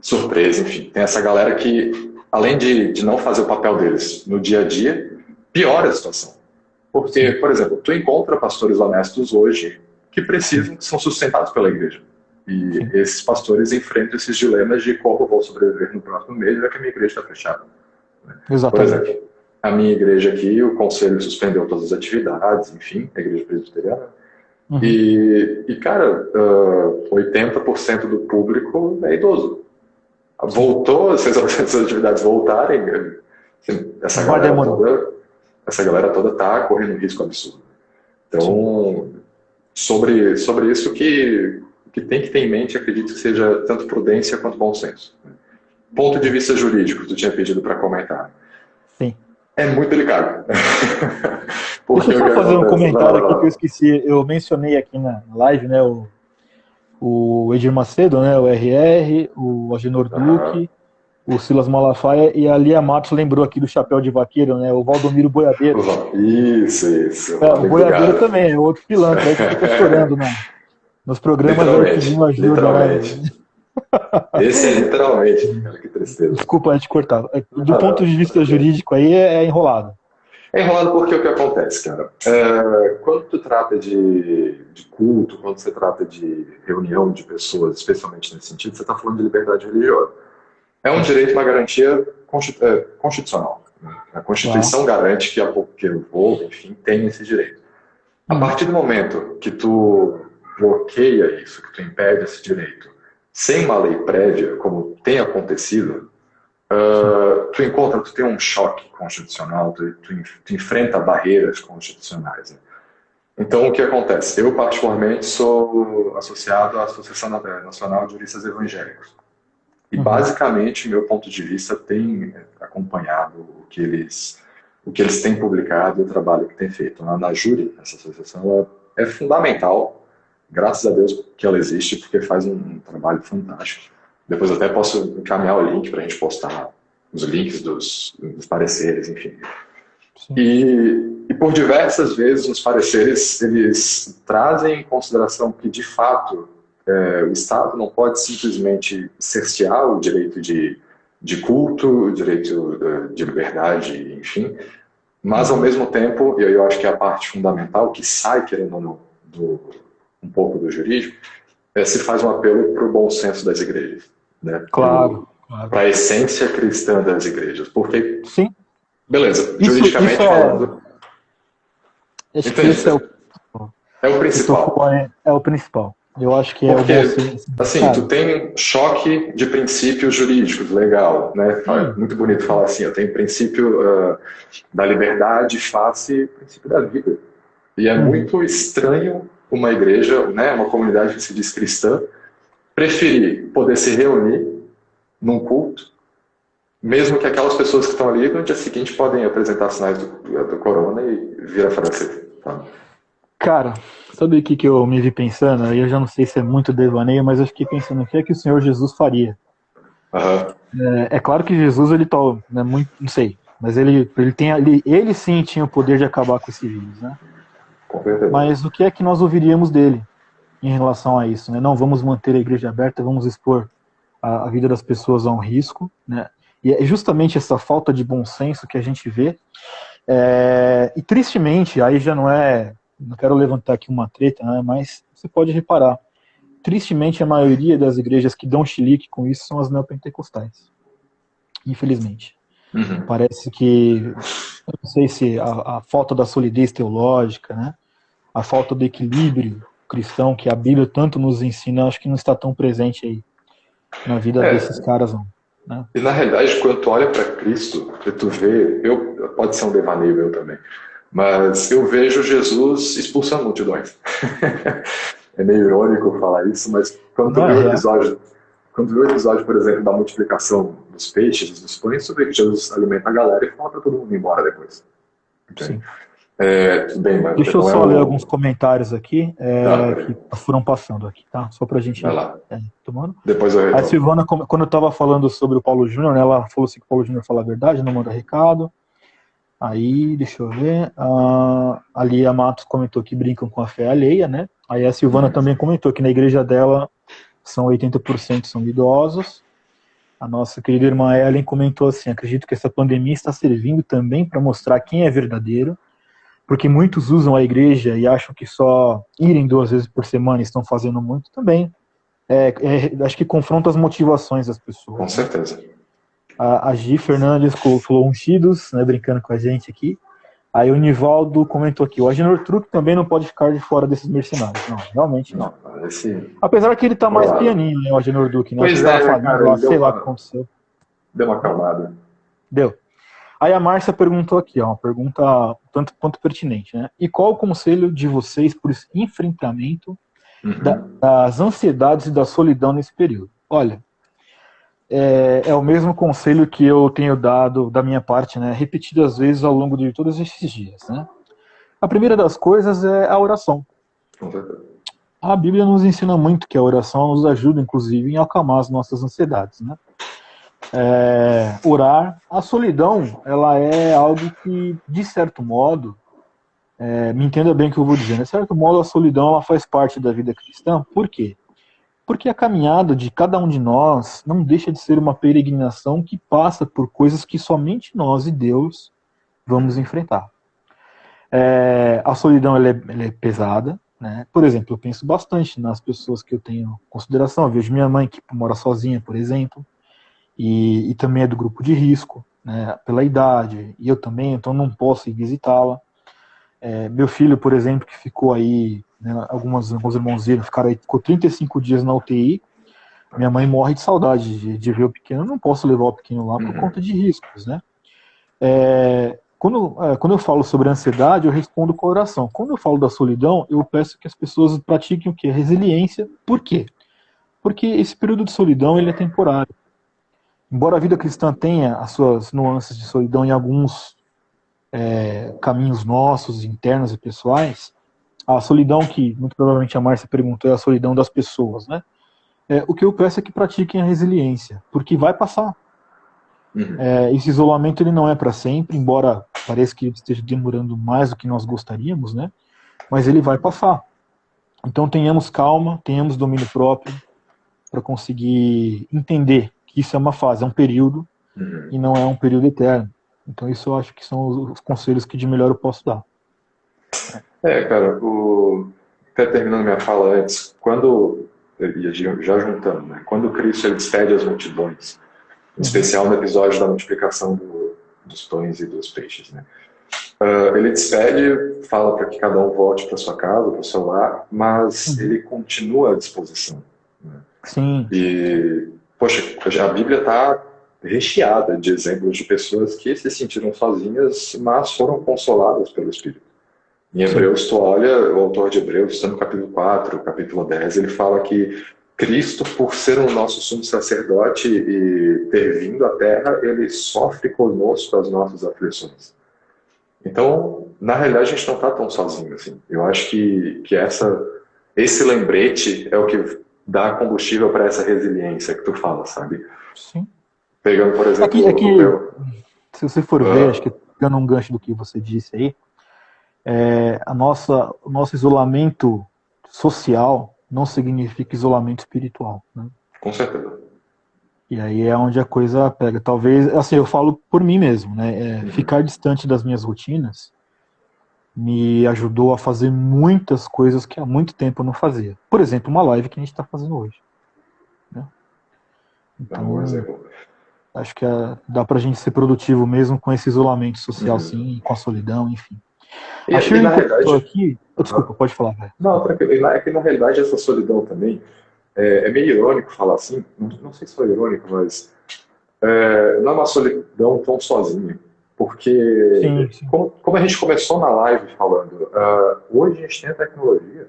[SPEAKER 2] surpresa, enfim. Tem essa galera que, além de não fazer o papel deles no dia a dia, piora a situação. Porque, por exemplo, tu encontra pastores honestos hoje que são sustentados pela igreja. E esses pastores enfrentam esses dilemas de como vou sobreviver no próximo mês, já que a minha igreja está fechada. Né?
[SPEAKER 1] Exatamente.
[SPEAKER 2] Por exemplo, a minha igreja aqui, o conselho suspendeu todas as atividades, enfim, a igreja presbiteriana. E cara, 80% do público é idoso. Voltou, se as atividades voltarem, essa galera toda está correndo um risco absurdo. Então, sobre isso que tem que ter em mente, acredito que seja tanto prudência quanto bom senso. Ponto de vista jurídico, tu tinha pedido para comentar.
[SPEAKER 1] Sim.
[SPEAKER 2] É muito delicado.
[SPEAKER 1] Deixa eu só fazer um comentário aqui que eu esqueci. Eu mencionei aqui na live, né, o Edir Macedo, né, o RR, o Agenor Duque, o Silas Malafaia, e a Lia Matos lembrou aqui do chapéu de vaqueiro, né? O Valdomiro Boiadeiro.
[SPEAKER 2] Isso.
[SPEAKER 1] O Boiadeiro também, é outro pilantra aí que fica chorando nos programas aí pedindo ajuda.
[SPEAKER 2] Literalmente.
[SPEAKER 1] Né?
[SPEAKER 2] Esse é literalmente, cara, que tristeza.
[SPEAKER 1] Desculpa te cortar. Do ponto de vista jurídico aí é enrolado.
[SPEAKER 2] É enrolado porque o que acontece, cara? Quando tu trata de culto, quando você trata de reunião de pessoas, especialmente nesse sentido, você está falando de liberdade religiosa. É um direito, uma garantia constitucional. Né? A Constituição garante que o povo, enfim, tem esse direito. A partir do momento que tu bloqueia isso, que tu impede esse direito, sem uma lei prévia, como tem acontecido, tu tem um choque constitucional, tu enfrenta barreiras constitucionais. Né? Então, o que acontece? Eu, particularmente, sou associado à Associação Nacional de Juristas Evangélicos. E, basicamente, meu ponto de vista tem acompanhado o que eles têm publicado e o trabalho que tem feito. Na Juri, essa associação é fundamental, graças a Deus que ela existe, porque faz um trabalho fantástico. Depois até posso encaminhar o link para a gente postar os links dos pareceres, enfim. E por diversas vezes os pareceres eles trazem em consideração que, de fato, o Estado não pode simplesmente cercear o direito de culto, o direito de liberdade, enfim, mas, ao mesmo tempo, e eu acho que é a parte fundamental, que sai, querendo ou não, um pouco do jurídico, se faz um apelo para o bom senso das igrejas. Né?
[SPEAKER 1] Claro.
[SPEAKER 2] Para a essência cristã das igrejas. Porque,
[SPEAKER 1] sim.
[SPEAKER 2] Beleza, juridicamente falando...
[SPEAKER 1] Acho que esse
[SPEAKER 2] é o principal.
[SPEAKER 1] É o principal. Eu acho que
[SPEAKER 2] porque,
[SPEAKER 1] é o bom senso.
[SPEAKER 2] Assim, tu tem choque de princípios jurídicos, legal, né? É muito bonito falar assim, eu tenho princípio da liberdade face princípio da vida. E é muito estranho uma igreja, né, uma comunidade que se diz cristã, preferir poder se reunir num culto, mesmo que aquelas pessoas que estão ali no dia seguinte podem apresentar sinais do corona e vir a falecer. Tá?
[SPEAKER 1] Cara, sabe o que eu me vi pensando? Eu já não sei se é muito devaneio, mas eu fiquei pensando o que é que o Senhor Jesus faria. É claro que Jesus, ele tá, né, muito, não sei, mas ele sim tinha o poder de acabar com esse vírus, né? Mas o que é que nós ouviríamos dele em relação a isso? Né? Não vamos manter a igreja aberta, vamos expor a vida das pessoas a um risco, né? E é justamente essa falta de bom senso que a gente vê. E tristemente, aí já não quero levantar aqui uma treta, né? Mas você pode reparar, tristemente a maioria das igrejas que dão chilique com isso são as neopentecostais. Infelizmente. Parece que, eu não sei se a falta da solidez teológica, né? A falta do equilíbrio cristão que a Bíblia tanto nos ensina, acho que não está tão presente aí na vida desses caras, não. Né?
[SPEAKER 2] E na realidade, quando tu olha para Cristo, tu vê, pode ser um devaneio meu também, mas eu vejo Jesus expulsando multidões. É meio irônico falar isso, mas quando tu vê o episódio, por exemplo, da multiplicação dos peixes e dos pães, tu vê que Jesus alimenta a galera e fala para todo mundo ir embora depois.
[SPEAKER 1] Sim.
[SPEAKER 2] Tudo bem, mas
[SPEAKER 1] deixa eu só ler alguns comentários aqui que foram passando aqui, tá? Só pra gente tomando.
[SPEAKER 2] Depois eu
[SPEAKER 1] A Silvana, quando eu tava falando sobre o Paulo Júnior, né, ela falou assim que o Paulo Júnior fala a verdade, não manda recado. Aí, deixa eu ver. A Lia Matos comentou que brincam com a fé alheia, né? Aí a Silvana também comentou que na igreja dela são 80% são idosos. A nossa querida irmã Ellen comentou assim: acredito que essa pandemia está servindo também para mostrar quem é verdadeiro, porque muitos usam a igreja e acham que só irem 2 vezes por semana estão fazendo muito também. Acho que confronta as motivações das pessoas.
[SPEAKER 2] Com certeza.
[SPEAKER 1] A Gi Fernandes falou ungidos, né, brincando com a gente aqui. Aí o Nivaldo comentou aqui: o Agenor Truque também não pode ficar de fora desses mercenários. Não, realmente não. Apesar que ele tá mais pianinho, né, o Agenor Duque, né?
[SPEAKER 2] Pois
[SPEAKER 1] cara, sei lá o que aconteceu.
[SPEAKER 2] Deu uma acalmada.
[SPEAKER 1] Deu. Aí a Márcia perguntou aqui, uma pergunta tanto quanto pertinente, né? E qual o conselho de vocês por esse enfrentamento das ansiedades e da solidão nesse período? Olha, é o mesmo conselho que eu tenho dado da minha parte, né? Repetidas vezes ao longo de todos esses dias, né? A primeira das coisas é a oração. A Bíblia nos ensina muito que a oração nos ajuda, inclusive, em acalmar as nossas ansiedades, né? orar. A solidão, ela é algo que, de certo modo, me entenda bem o que eu vou dizer, de certo modo a solidão ela faz parte da vida cristã. Por quê? Porque a caminhada de cada um de nós não deixa de ser uma peregrinação que passa por coisas que somente nós e Deus vamos enfrentar. A solidão ela é pesada, né? Por exemplo, eu penso bastante nas pessoas que eu tenho consideração. Eu vejo minha mãe que mora sozinha, por exemplo, e também é do grupo de risco, né? Pela idade, e eu também, então não posso ir visitá-la. Meu filho, por exemplo, que ficou aí, né, alguns irmãos dele ficou 35 dias na UTI. Minha mãe morre de saudade de ver o pequeno. Eu não posso levar o pequeno lá por conta de riscos, né? Quando eu falo sobre a ansiedade, eu respondo com a oração. Quando eu falo da solidão, eu peço que as pessoas pratiquem o quê? Resiliência. Por quê? Porque esse período de solidão ele é temporário. Embora a vida cristã tenha as suas nuances de solidão em alguns caminhos nossos, internos e pessoais, a solidão que muito provavelmente a Márcia perguntou é a solidão das pessoas, né? O que eu peço é que pratiquem a resiliência, porque vai passar. Esse isolamento ele não é para sempre, embora pareça que ele esteja demorando mais do que nós gostaríamos, né? Mas ele vai passar. Então tenhamos calma, tenhamos domínio próprio para conseguir entender que isso é uma fase, é um período e não é um período eterno. Então isso eu acho que são os conselhos que de melhor eu posso dar.
[SPEAKER 2] Cara, até terminando minha fala antes, já juntando, né? Quando Cristo ele despede as multidões, em especial no episódio da multiplicação dos pães e dos peixes, né? Ele despede, fala para que cada um volte para sua casa, para o seu lar, mas ele continua à disposição, né?
[SPEAKER 1] Sim.
[SPEAKER 2] E, poxa, a Bíblia está recheada de exemplos de pessoas que se sentiram sozinhas, mas foram consoladas pelo Espírito. Em Hebreus, tu olha, o autor de Hebreus, está no capítulo 4, capítulo 10, ele fala que Cristo, por ser o nosso sumo sacerdote e ter vindo à Terra, ele sofre conosco as nossas aflições. Então, na realidade, a gente não está tão sozinho assim. Eu acho que esse lembrete é o que dá combustível para essa resiliência que tu fala, sabe?
[SPEAKER 1] Sim.
[SPEAKER 2] Pegando, por exemplo...
[SPEAKER 1] se você for ver, acho que pegando um gancho do que você disse aí, o nosso isolamento social não significa isolamento espiritual, né?
[SPEAKER 2] Com certeza.
[SPEAKER 1] E aí é onde a coisa pega. Talvez, assim, eu falo por mim mesmo, né? Ficar distante das minhas rotinas me ajudou a fazer muitas coisas que há muito tempo eu não fazia. Por exemplo, uma live que a gente está fazendo hoje, né? Então, acho que dá pra gente ser produtivo mesmo com esse isolamento social, sim, com a solidão, enfim. A Shirley comentou aqui... Desculpa, pode falar, velho.
[SPEAKER 2] Não, tranquilo. É que na realidade essa solidão também é meio irônico falar assim, não sei se foi irônico, mas não é uma solidão tão sozinha. Porque, sim. Como a gente começou na live falando, hoje a gente tem a tecnologia.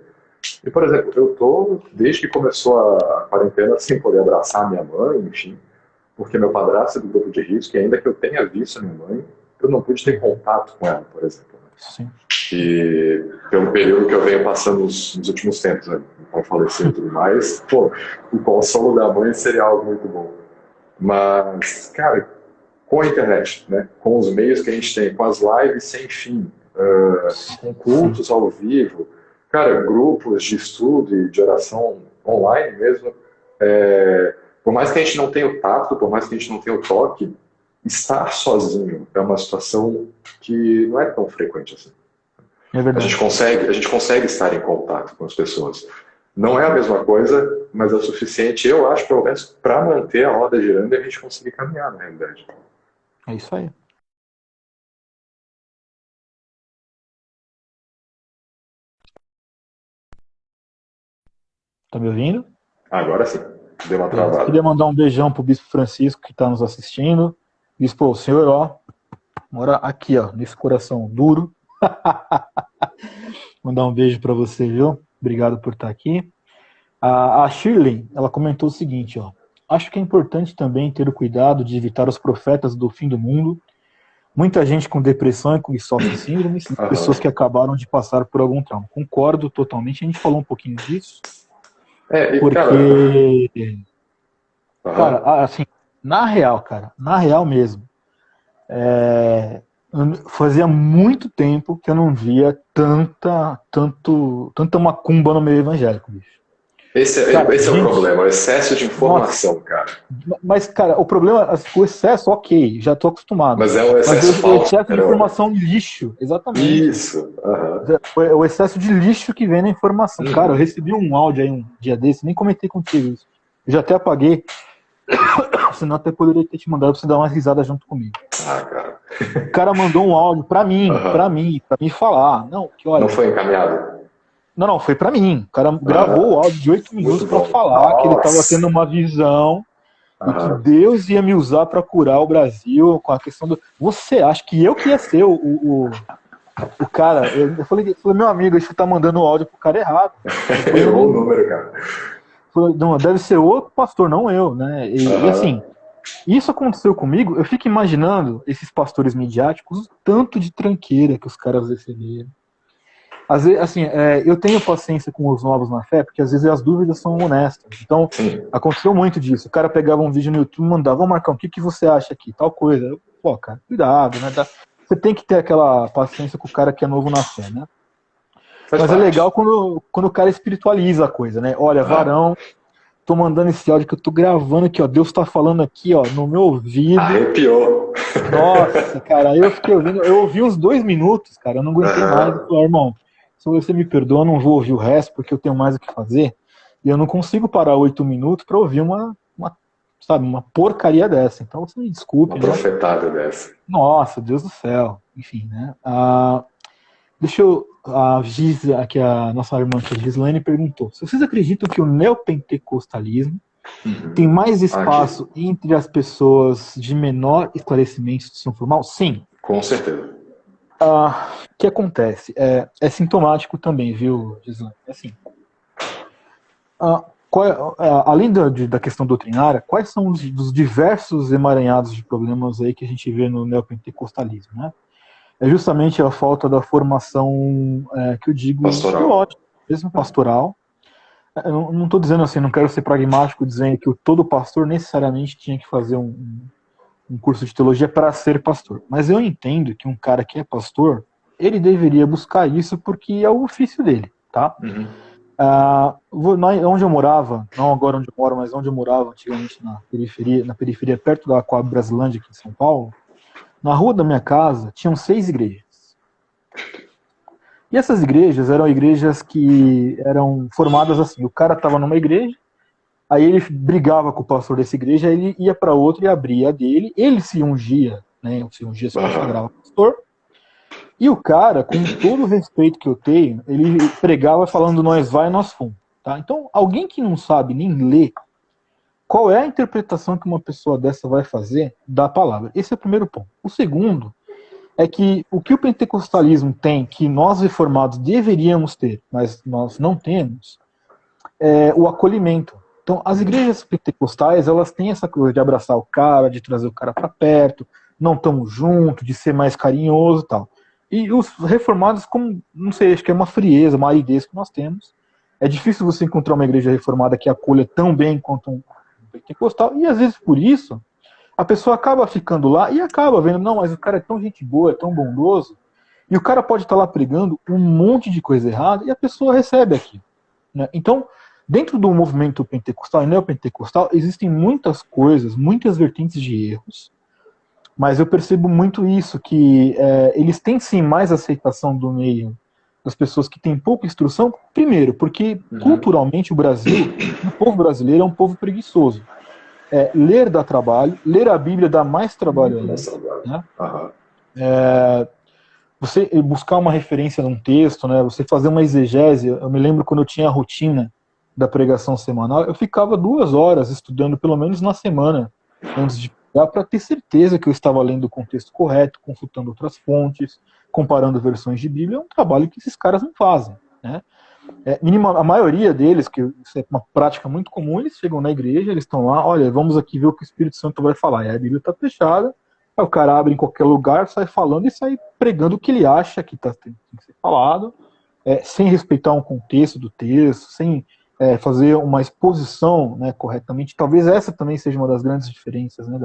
[SPEAKER 2] E, por exemplo, eu tô, desde que começou a quarentena, sem poder abraçar minha mãe, enfim, porque meu padrasto é do grupo de risco, e ainda que eu tenha visto a minha mãe, eu não pude ter contato com ela, por exemplo.
[SPEAKER 1] Sim.
[SPEAKER 2] E pelo período que eu venho passando nos últimos tempos, né, com falecer e tudo mais, o consolo da mãe seria algo muito bom. Mas, cara, com a internet, né, com os meios que a gente tem, com as lives sem fim, com cultos ao vivo, cara, grupos de estudo e de oração online mesmo, por mais que a gente não tenha o tato, por mais que a gente não tenha o toque, estar sozinho é uma situação que não é tão frequente assim.
[SPEAKER 1] É verdade.
[SPEAKER 2] A gente consegue estar em contato com as pessoas. Não é a mesma coisa, mas é o suficiente, eu acho, pelo menos, para manter a roda girando e a gente conseguir caminhar, na realidade.
[SPEAKER 1] É isso aí. Tá me ouvindo?
[SPEAKER 2] Agora sim. Deu uma travada.
[SPEAKER 1] Queria mandar um beijão pro Bispo Francisco que está nos assistindo. Bispo, o senhor, mora aqui, nesse coração duro. Mandar um beijo para você, viu? Obrigado por estar aqui. A Shirley, ela comentou o seguinte, acho que é importante também ter o cuidado de evitar os profetas do fim do mundo. Muita gente com depressão e sofre síndromes, pessoas que acabaram de passar por algum trauma. Concordo totalmente, a gente falou um pouquinho disso. Porque, cara, assim, Na real, cara, na real mesmo. Fazia muito tempo que eu não via tanta macumba no meio evangélico, bicho.
[SPEAKER 2] Cara, esse é o problema, o excesso de informação, nossa, cara.
[SPEAKER 1] Mas, cara, o problema, o excesso, ok, já tô acostumado.
[SPEAKER 2] Mas é o excesso
[SPEAKER 1] o excesso de informação lixo, exatamente.
[SPEAKER 2] Isso.
[SPEAKER 1] O excesso de lixo que vem na informação. Cara, eu recebi um áudio aí um dia desse, nem comentei contigo isso. Eu já até apaguei. Senão até poderia ter te mandado pra você dar uma risada junto comigo.
[SPEAKER 2] Cara.
[SPEAKER 1] O cara mandou um áudio pra mim falar. Não, que olha.
[SPEAKER 2] Não foi encaminhado?
[SPEAKER 1] Não, foi pra mim. O cara gravou o áudio de 8 minutos pra falar que ele tava tendo uma visão e que Deus ia me usar pra curar o Brasil com a questão do. Você acha que eu que ia ser o cara? Eu falei, meu amigo, você tá mandando o áudio pro cara errado.
[SPEAKER 2] Errou o número, cara.
[SPEAKER 1] Não, deve ser outro pastor, não eu, né? E assim, isso aconteceu comigo, eu fico imaginando esses pastores midiáticos, o tanto de tranqueira que os caras receberam. Às vezes, assim, eu tenho paciência com os novos na fé, porque às vezes as dúvidas são honestas. Então, aconteceu muito disso. O cara pegava um vídeo no YouTube e mandava, Marcão, o que você acha aqui? Tal coisa. Pô, cara, cuidado, né? Você tem que ter aquela paciência com o cara que é novo na fé, né? Mas é legal quando o cara espiritualiza a coisa, né? Olha, varão, tô mandando esse áudio que eu tô gravando aqui, ó. Deus tá falando aqui, ó, no meu ouvido.
[SPEAKER 2] Arrepiou.
[SPEAKER 1] Nossa, cara, eu fiquei ouvindo. Eu ouvi uns 2 minutos, cara, eu não aguentei mais. Eu falei, irmão, se você me perdoa, eu não vou ouvir o resto, porque eu tenho mais o que fazer. E eu não consigo parar 8 minutos pra ouvir uma porcaria dessa. Então você me desculpe.
[SPEAKER 2] Uma profetada dessa.
[SPEAKER 1] Nossa, Deus do céu. Enfim, né? Deixa eu. Aqui a nossa irmã aqui, a Gislaine, perguntou: se vocês acreditam que o neopentecostalismo tem mais espaço entre as pessoas de menor esclarecimento instituição formal? Sim.
[SPEAKER 2] Com certeza.
[SPEAKER 1] O que acontece? É sintomático também, viu, Gislaine? Assim, além da questão doutrinária, quais são os diversos emaranhados de problemas aí que a gente vê no neopentecostalismo, né? É justamente a falta da formação, que eu digo, teológica, mesmo pastoral. Eu não estou dizendo assim, não quero ser pragmático dizendo que todo pastor necessariamente tinha que fazer um curso de teologia para ser pastor. Mas eu entendo que um cara que é pastor, ele deveria buscar isso porque é o ofício dele, tá? Onde eu morava, não agora onde eu moro, mas onde eu morava antigamente na periferia perto da Coab Brasilândia, aqui em São Paulo, na rua da minha casa, tinham 6 igrejas. E essas igrejas eram igrejas que eram formadas assim, o cara estava numa igreja, aí ele brigava com o pastor dessa igreja, aí ele ia para outra e abria a dele, ele se ungia, né, se consagrava pastor, e o cara, com todo o respeito que eu tenho, ele pregava falando nós vai, nós fomos. Tá? Então, alguém que não sabe nem ler, qual é a interpretação que uma pessoa dessa vai fazer da palavra? Esse é o primeiro ponto. O segundo é que o que o pentecostalismo tem, que nós reformados deveríamos ter, mas nós não temos, é o acolhimento. Então, as igrejas pentecostais, elas têm essa coisa de abraçar o cara, de trazer o cara para perto, não estamos juntos, de ser mais carinhoso e tal. E os reformados, como, não sei, acho que é uma frieza, uma aridez que nós temos. É difícil você encontrar uma igreja reformada que acolha tão bem quanto um pentecostal, e às vezes por isso a pessoa acaba ficando lá e acaba vendo, não, mas o cara é tão gente boa, é tão bondoso, e o cara pode estar lá pregando um monte de coisa errada e a pessoa recebe aquilo, né? Então, dentro do movimento pentecostal e neopentecostal existem muitas coisas, muitas vertentes de erros, mas eu percebo muito isso, que eles têm sim mais aceitação do meio das pessoas que têm pouca instrução, primeiro, porque culturalmente o povo brasileiro é um povo preguiçoso. Ler dá trabalho, ler a Bíblia dá mais trabalho ainda. Né? Você buscar uma referência num texto, né? Você fazer uma exegese. Eu me lembro quando eu tinha a rotina da pregação semanal, eu ficava 2 horas estudando, pelo menos na semana, antes de pregar, para ter certeza que eu estava lendo o contexto correto, consultando outras fontes, comparando versões de Bíblia. É um trabalho que esses caras não fazem, né? A maioria deles, que isso é uma prática muito comum, eles chegam na igreja, eles estão lá, olha, vamos aqui ver o que o Espírito Santo vai falar. E a Bíblia está fechada, aí o cara abre em qualquer lugar, sai falando e sai pregando o que ele acha que tem que ser falado, sem respeitar um contexto do texto, sem fazer uma exposição, né, corretamente. Talvez essa também seja uma das grandes diferenças, né,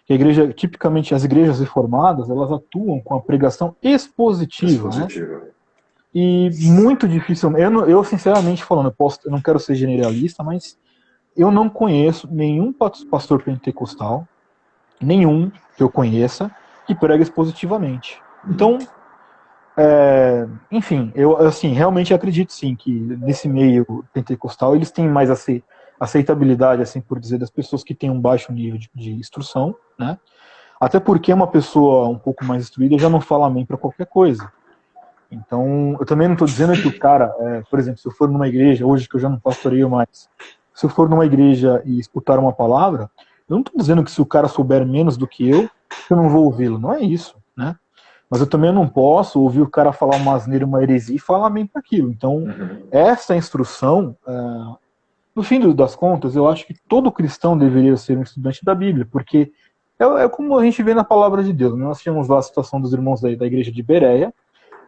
[SPEAKER 1] que a igreja, tipicamente as igrejas reformadas, elas atuam com a pregação expositiva, né? E muito difícil. Eu sinceramente falando, eu não quero ser generalista, mas eu não conheço nenhum pastor pentecostal, nenhum que eu conheça, que prega expositivamente. Então, enfim, eu assim, realmente acredito sim que nesse meio pentecostal eles têm mais aceitabilidade, assim por dizer, das pessoas que têm um baixo nível de instrução, né? Até porque uma pessoa um pouco mais instruída já não fala amém para qualquer coisa. Então, eu também não estou dizendo que o cara, por exemplo, se eu for numa igreja, hoje que eu já não pastoreio mais, se eu for numa igreja e escutar uma palavra, eu não estou dizendo que se o cara souber menos do que eu não vou ouvi-lo. Não é isso, né? Mas eu também não posso ouvir o cara falar uma asneira, uma heresia e falar amém para aquilo. Então, essa instrução, no fim das contas, eu acho que todo cristão deveria ser um estudante da Bíblia, porque é como a gente vê na palavra de Deus. Né? Nós tínhamos lá a situação dos irmãos da igreja de Bereia,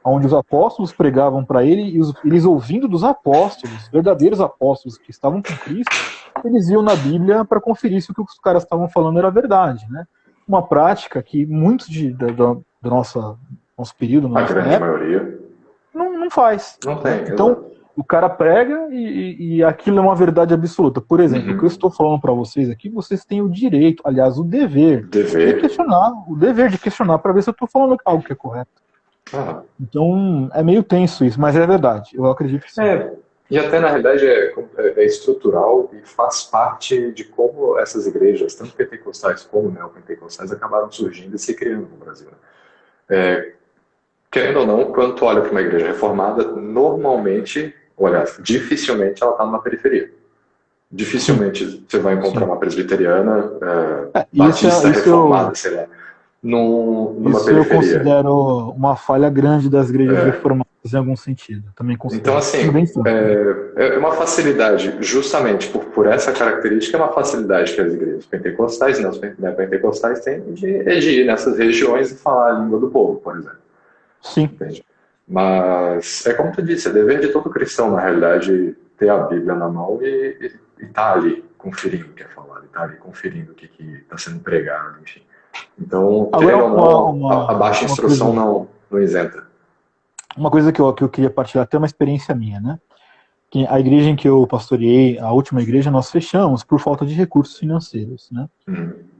[SPEAKER 1] onde os apóstolos pregavam para ele, e eles ouvindo dos apóstolos, verdadeiros apóstolos que estavam com Cristo, eles iam na Bíblia para conferir se o que os caras estavam falando era verdade, né? Uma prática que muitos do nosso período,
[SPEAKER 2] a grande maioria,
[SPEAKER 1] não faz.
[SPEAKER 2] Não tem.
[SPEAKER 1] Então, o cara prega e aquilo é uma verdade absoluta. Por exemplo, o que eu estou falando para vocês aqui, vocês têm o direito, aliás, o dever de questionar para ver se eu estou falando algo que é correto. Então, é meio tenso isso, mas é verdade, eu acredito que sim.
[SPEAKER 2] E até na realidade é estrutural e faz parte de como essas igrejas, tanto pentecostais como neopentecostais, acabaram surgindo e se criando no Brasil. Querendo ou não, quando tu olha para uma igreja reformada, normalmente, dificilmente ela está numa periferia. Dificilmente você vai encontrar uma presbiteriana, batista reformada, sei lá. Numa
[SPEAKER 1] isso
[SPEAKER 2] periferia.
[SPEAKER 1] Eu considero uma falha grande das igrejas reformadas em algum sentido. Também considero.
[SPEAKER 2] Então, assim, é uma facilidade, justamente por essa característica, é uma facilidade que as igrejas pentecostais e neopentecostais têm de ir nessas regiões e falar a língua do povo, por exemplo.
[SPEAKER 1] Sim.
[SPEAKER 2] Entende? Mas, é como tu disse, é dever de todo cristão, na realidade, ter a Bíblia na mão e tá ali conferindo o que é falado, tá ali conferindo o que está sendo pregado, enfim. Então, a baixa instrução não isenta.
[SPEAKER 1] Uma coisa que eu queria partilhar, até uma experiência minha, né? Que a igreja em que eu pastoreei, a última igreja, nós fechamos por falta de recursos financeiros, né?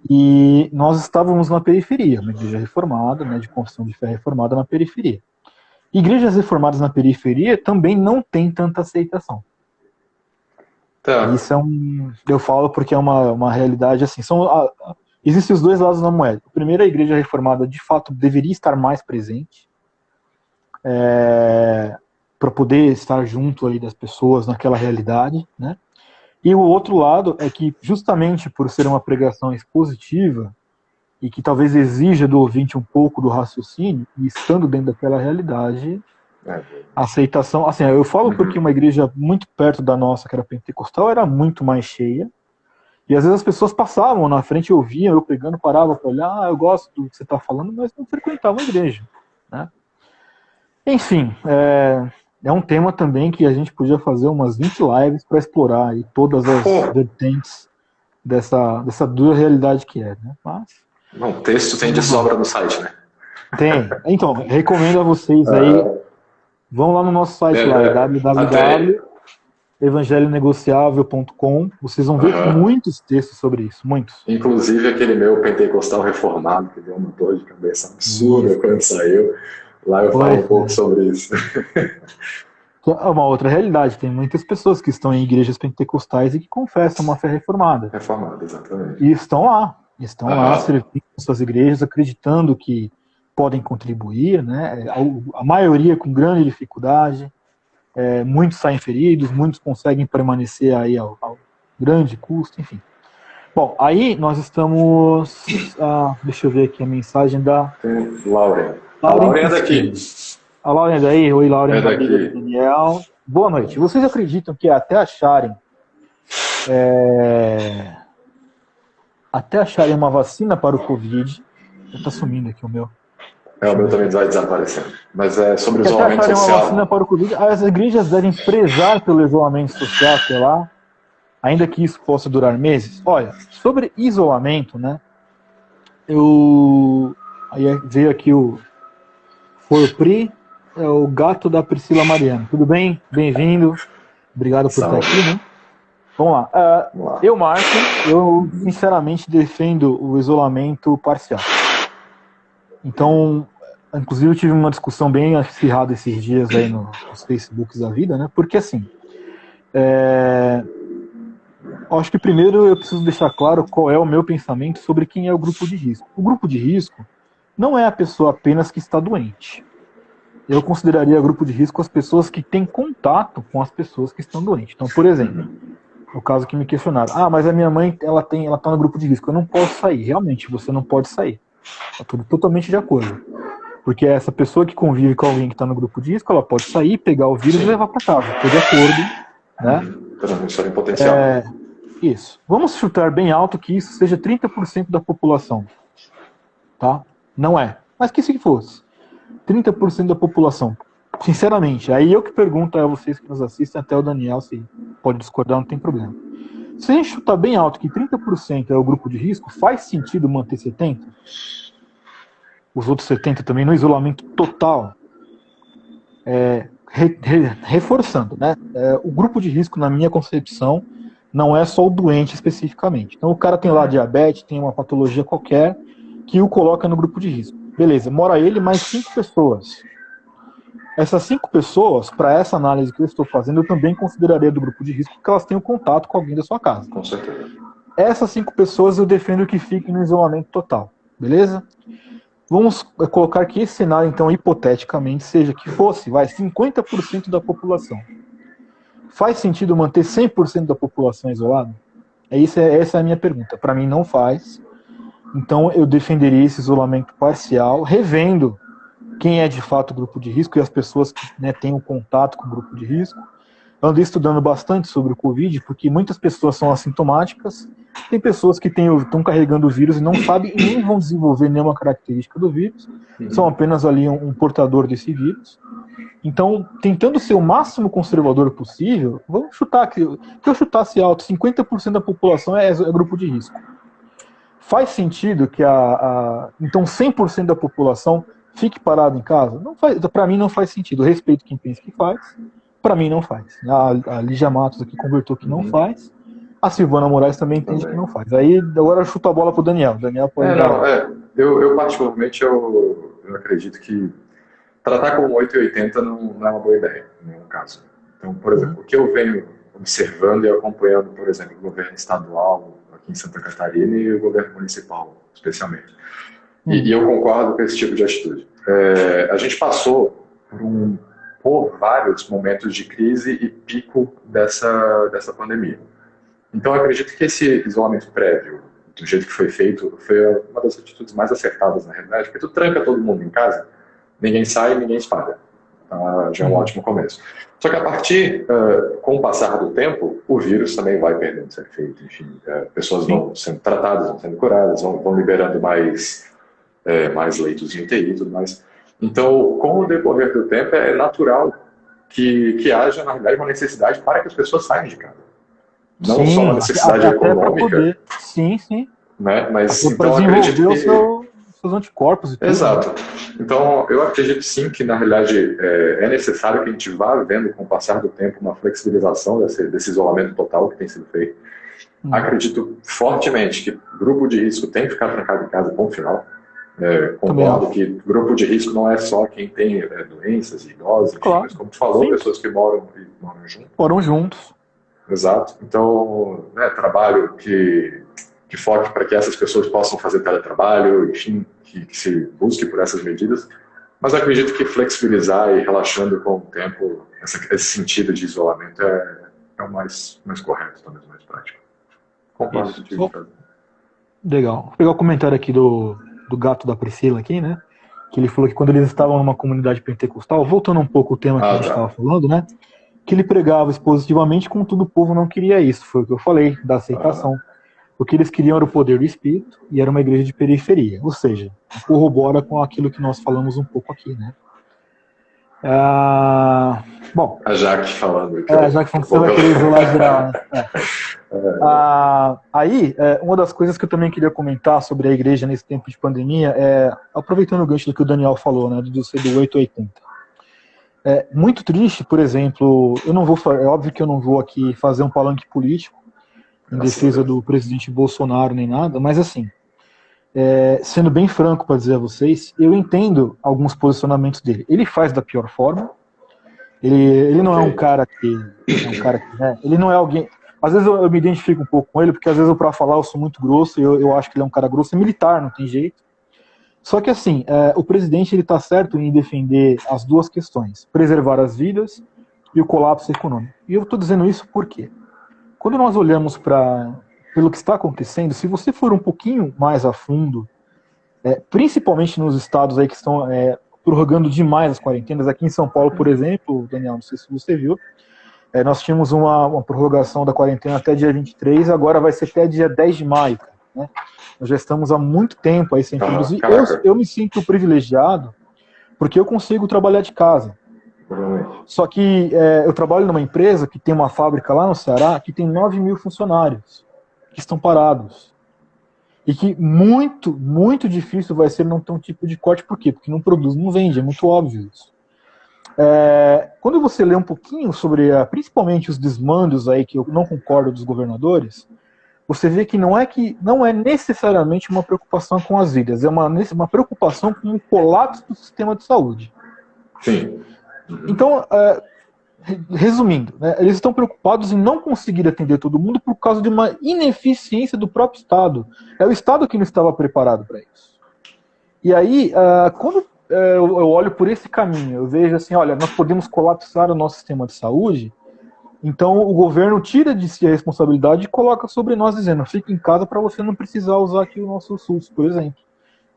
[SPEAKER 1] E nós estávamos na periferia, uma igreja reformada, né, de confissão de fé reformada na periferia. Igrejas reformadas na periferia também não têm tanta aceitação. Isso eu falo porque é uma realidade assim. Existem os dois lados da moeda. Primeiro, a igreja reformada de fato deveria estar mais presente para poder estar junto ali das pessoas naquela realidade, né? E o outro lado é que, justamente por ser uma pregação expositiva e que talvez exija do ouvinte um pouco do raciocínio, e estando dentro daquela realidade, a aceitação... Assim, eu falo porque uma igreja muito perto da nossa, que era pentecostal, era muito mais cheia, e às vezes as pessoas passavam na frente e ouviam eu pregando, paravam para olhar, eu gosto do que você está falando, mas não frequentavam a igreja, né? Enfim, é um tema também que a gente podia fazer umas 20 lives para explorar aí todas as vertentes dessa dura realidade que é, né? Mas...
[SPEAKER 2] Não, texto tem de sobra no site, né?
[SPEAKER 1] Tem. Então, recomendo a vocês aí, vão lá no nosso site lá, www.evangelionegociável.com. Vocês vão ver muitos textos sobre isso, muitos.
[SPEAKER 2] Inclusive aquele meu pentecostal reformado, que deu uma dor de cabeça absurda quando saiu. Lá eu falo um pouco sobre isso.
[SPEAKER 1] É uma outra realidade. Tem muitas pessoas que estão em igrejas pentecostais e que confessam uma fé reformada.
[SPEAKER 2] Reformada, exatamente.
[SPEAKER 1] E estão lá servindo suas igrejas, acreditando que podem contribuir, né? A maioria com grande dificuldade. Muitos saem feridos, muitos conseguem permanecer aí ao grande custo, enfim. Bom, aí nós estamos... deixa eu ver aqui a mensagem da...
[SPEAKER 2] Lauren. A Lauren é daqui.
[SPEAKER 1] A Lauren é daí? Oi, Lauren.
[SPEAKER 2] É daqui.
[SPEAKER 1] Daniel. Boa noite. Vocês acreditam que até acharem uma vacina para o Covid... Está sumindo aqui o meu.
[SPEAKER 2] O meu também vai desaparecendo. Mas é sobre isolamento
[SPEAKER 1] social.
[SPEAKER 2] Uma
[SPEAKER 1] vacina para o COVID, as igrejas devem prezar pelo isolamento social até lá, ainda que isso possa durar meses. Olha, sobre isolamento, né? Aí veio aqui o Forpri, é o gato da Priscila Mariano. Tudo bem? Bem-vindo. Obrigado por estar aqui, né? Vamos lá. Marco, eu sinceramente defendo o isolamento parcial. Então, inclusive eu tive uma discussão bem acirrada esses dias aí nos Facebooks da vida, né? Porque assim, acho que primeiro eu preciso deixar claro qual é o meu pensamento sobre quem é o grupo de risco. O grupo de risco não é a pessoa apenas que está doente. Eu consideraria grupo de risco as pessoas que têm contato com as pessoas que estão doentes. Então, por exemplo, no caso que me questionaram, mas a minha mãe ela tá no grupo de risco, eu não posso sair. Realmente, você não pode sair. Está tudo totalmente de acordo. Porque essa pessoa que convive com alguém que está no grupo de risco, ela pode sair, pegar o vírus e levar para casa. Estou de acordo. Né?
[SPEAKER 2] Transmissão em potencial.
[SPEAKER 1] Isso. Vamos chutar bem alto que isso seja 30% da população. Tá? Não é. Mas que se fosse. 30% da população. Sinceramente, aí eu que pergunto a vocês que nos assistem, até o Daniel, se pode discordar, não tem problema. Se a gente chutar bem alto que 30% é o grupo de risco, faz sentido manter 70%? Os outros 70% também no isolamento total? Reforçando, né? O grupo de risco, na minha concepção, não é só o doente especificamente. Então o cara tem lá diabetes, tem uma patologia qualquer, que o coloca no grupo de risco. Beleza, mora ele mais 5 pessoas. Essas 5 pessoas, para essa análise que eu estou fazendo, eu também consideraria do grupo de risco, porque elas têm um contato com alguém da sua casa.
[SPEAKER 2] Com certeza.
[SPEAKER 1] Essas 5 pessoas eu defendo que fiquem no isolamento total. Beleza? Vamos colocar que esse cenário, então, hipoteticamente, seja que fosse 50% da população. Faz sentido manter 100% da população isolada? Essa é a minha pergunta. Para mim, não faz. Então, eu defenderia esse isolamento parcial, revendo quem é de fato o grupo de risco e as pessoas que têm um contato com o grupo de risco. Andei estudando bastante sobre o Covid, porque muitas pessoas são assintomáticas, tem pessoas que estão carregando o vírus e não sabem e nem vão desenvolver nenhuma característica do vírus, são apenas ali um portador desse vírus. Então, tentando ser o máximo conservador possível, vamos chutar que eu chutasse alto, 50% da população é grupo de risco. Faz sentido que então 100% da população fique parado em casa? Para mim não faz sentido. Eu respeito quem pensa que faz, para mim não faz. A Lígia Matos aqui convertou que não faz. A Silvana Moraes também entende que não faz. Aí agora eu chuto a bola pro Daniel. Daniel pode
[SPEAKER 2] eu particularmente eu acredito que tratar como 880 não é uma boa ideia, em nenhum caso. Então, por exemplo, o que eu venho observando e acompanhando, por exemplo, o governo estadual aqui em Santa Catarina e o governo municipal, especialmente. E eu concordo com esse tipo de atitude. A gente passou por vários momentos de crise e pico dessa pandemia. Então, eu acredito que esse isolamento prévio, do jeito que foi feito, foi uma das atitudes mais acertadas, na realidade, porque tu tranca todo mundo em casa, ninguém sai, ninguém espalha. Já é um ótimo começo. Só que a partir, com o passar do tempo, o vírus também vai perdendo seu efeito. Enfim, pessoas vão sendo tratadas, vão sendo curadas, vão liberando mais leitos de UTI e tudo mais. Então, com o decorrer do tempo, é natural que haja, na realidade, uma necessidade para que as pessoas saiam de casa. Não só uma necessidade econômica. Poder.
[SPEAKER 1] Sim.
[SPEAKER 2] Né? Mas
[SPEAKER 1] então acredito que seus anticorpos e tudo.
[SPEAKER 2] Exato. Então, eu acredito sim que, na realidade, é necessário que a gente vá vendo, com o passar do tempo, uma flexibilização desse isolamento total que tem sido feito. Acredito fortemente que grupo de risco tem que ficar trancado em casa, ponto final. Concordo que grupo de risco não é só quem tem doenças, idosos,
[SPEAKER 1] claro.
[SPEAKER 2] Mas como tu falou, pessoas que moram juntos.
[SPEAKER 1] Moram juntos.
[SPEAKER 2] Exato. Então, trabalho que foque para que essas pessoas possam fazer teletrabalho, enfim, que se busque por essas medidas. Mas acredito que flexibilizar e relaxando com o tempo, esse sentido de isolamento é o mais correto, talvez mais prático. Concordo contigo.
[SPEAKER 1] Legal. Vou pegar o comentário aqui do gato da Priscila aqui, né? Que ele falou que quando eles estavam numa comunidade pentecostal, voltando um pouco ao tema que a gente estava falando, né? Que ele pregava expositivamente, contudo o povo não queria isso. Foi o que eu falei, da aceitação. O que eles queriam era o poder do espírito e era uma igreja de periferia. Ou seja, corrobora com aquilo que nós falamos um pouco aqui, né? Bom,
[SPEAKER 2] a Jaque falando.
[SPEAKER 1] A Jaque falando que você vai querer isolar geral, né? Aí, uma das coisas que eu também queria comentar sobre a igreja nesse tempo de pandemia aproveitando o gancho do que o Daniel falou, né, do 880. É muito triste, por exemplo, é óbvio que eu não vou aqui fazer um palanque político em defesa do presidente Bolsonaro nem nada, mas assim, sendo bem franco para dizer a vocês, eu entendo alguns posicionamentos dele. Ele faz da pior forma. Ele não é um cara que ele não é alguém. Às vezes eu me identifico um pouco com ele, porque às vezes eu, para falar, eu sou muito grosso, e eu acho que ele é um cara grosso, é militar, não tem jeito. Só que assim, o presidente ele está certo em defender as duas questões, preservar as vidas e o colapso econômico. E eu estou dizendo isso porque, quando nós olhamos pelo que está acontecendo, se você for um pouquinho mais a fundo, principalmente nos estados aí que estão prorrogando demais as quarentenas, aqui em São Paulo, por exemplo, Daniel, não sei se você viu, nós tínhamos uma prorrogação da quarentena até dia 23, agora vai ser até dia 10 de maio, né? Nós já estamos há muito tempo aí sem filhos, e eu me sinto privilegiado porque eu consigo trabalhar de casa. Só que eu trabalho numa empresa que tem uma fábrica lá no Ceará que tem 9.000 funcionários que estão parados. E que muito, muito difícil vai ser não ter um tipo de corte. Por quê? Porque não produz, não vende, é muito óbvio isso. Quando você lê um pouquinho sobre, principalmente os desmandos aí, que eu não concordo dos governadores, você vê que não é necessariamente uma preocupação com as vidas, é uma preocupação com o colapso do sistema de saúde.
[SPEAKER 2] Sim.
[SPEAKER 1] Então, resumindo, né, eles estão preocupados em não conseguir atender todo mundo por causa de uma ineficiência do próprio Estado. É o Estado que não estava preparado para isso. E aí, quando eu olho por esse caminho, eu vejo assim, olha, nós podemos colapsar o nosso sistema de saúde, então o governo tira de si a responsabilidade e coloca sobre nós, dizendo, fique em casa para você não precisar usar aqui o nosso SUS, por exemplo.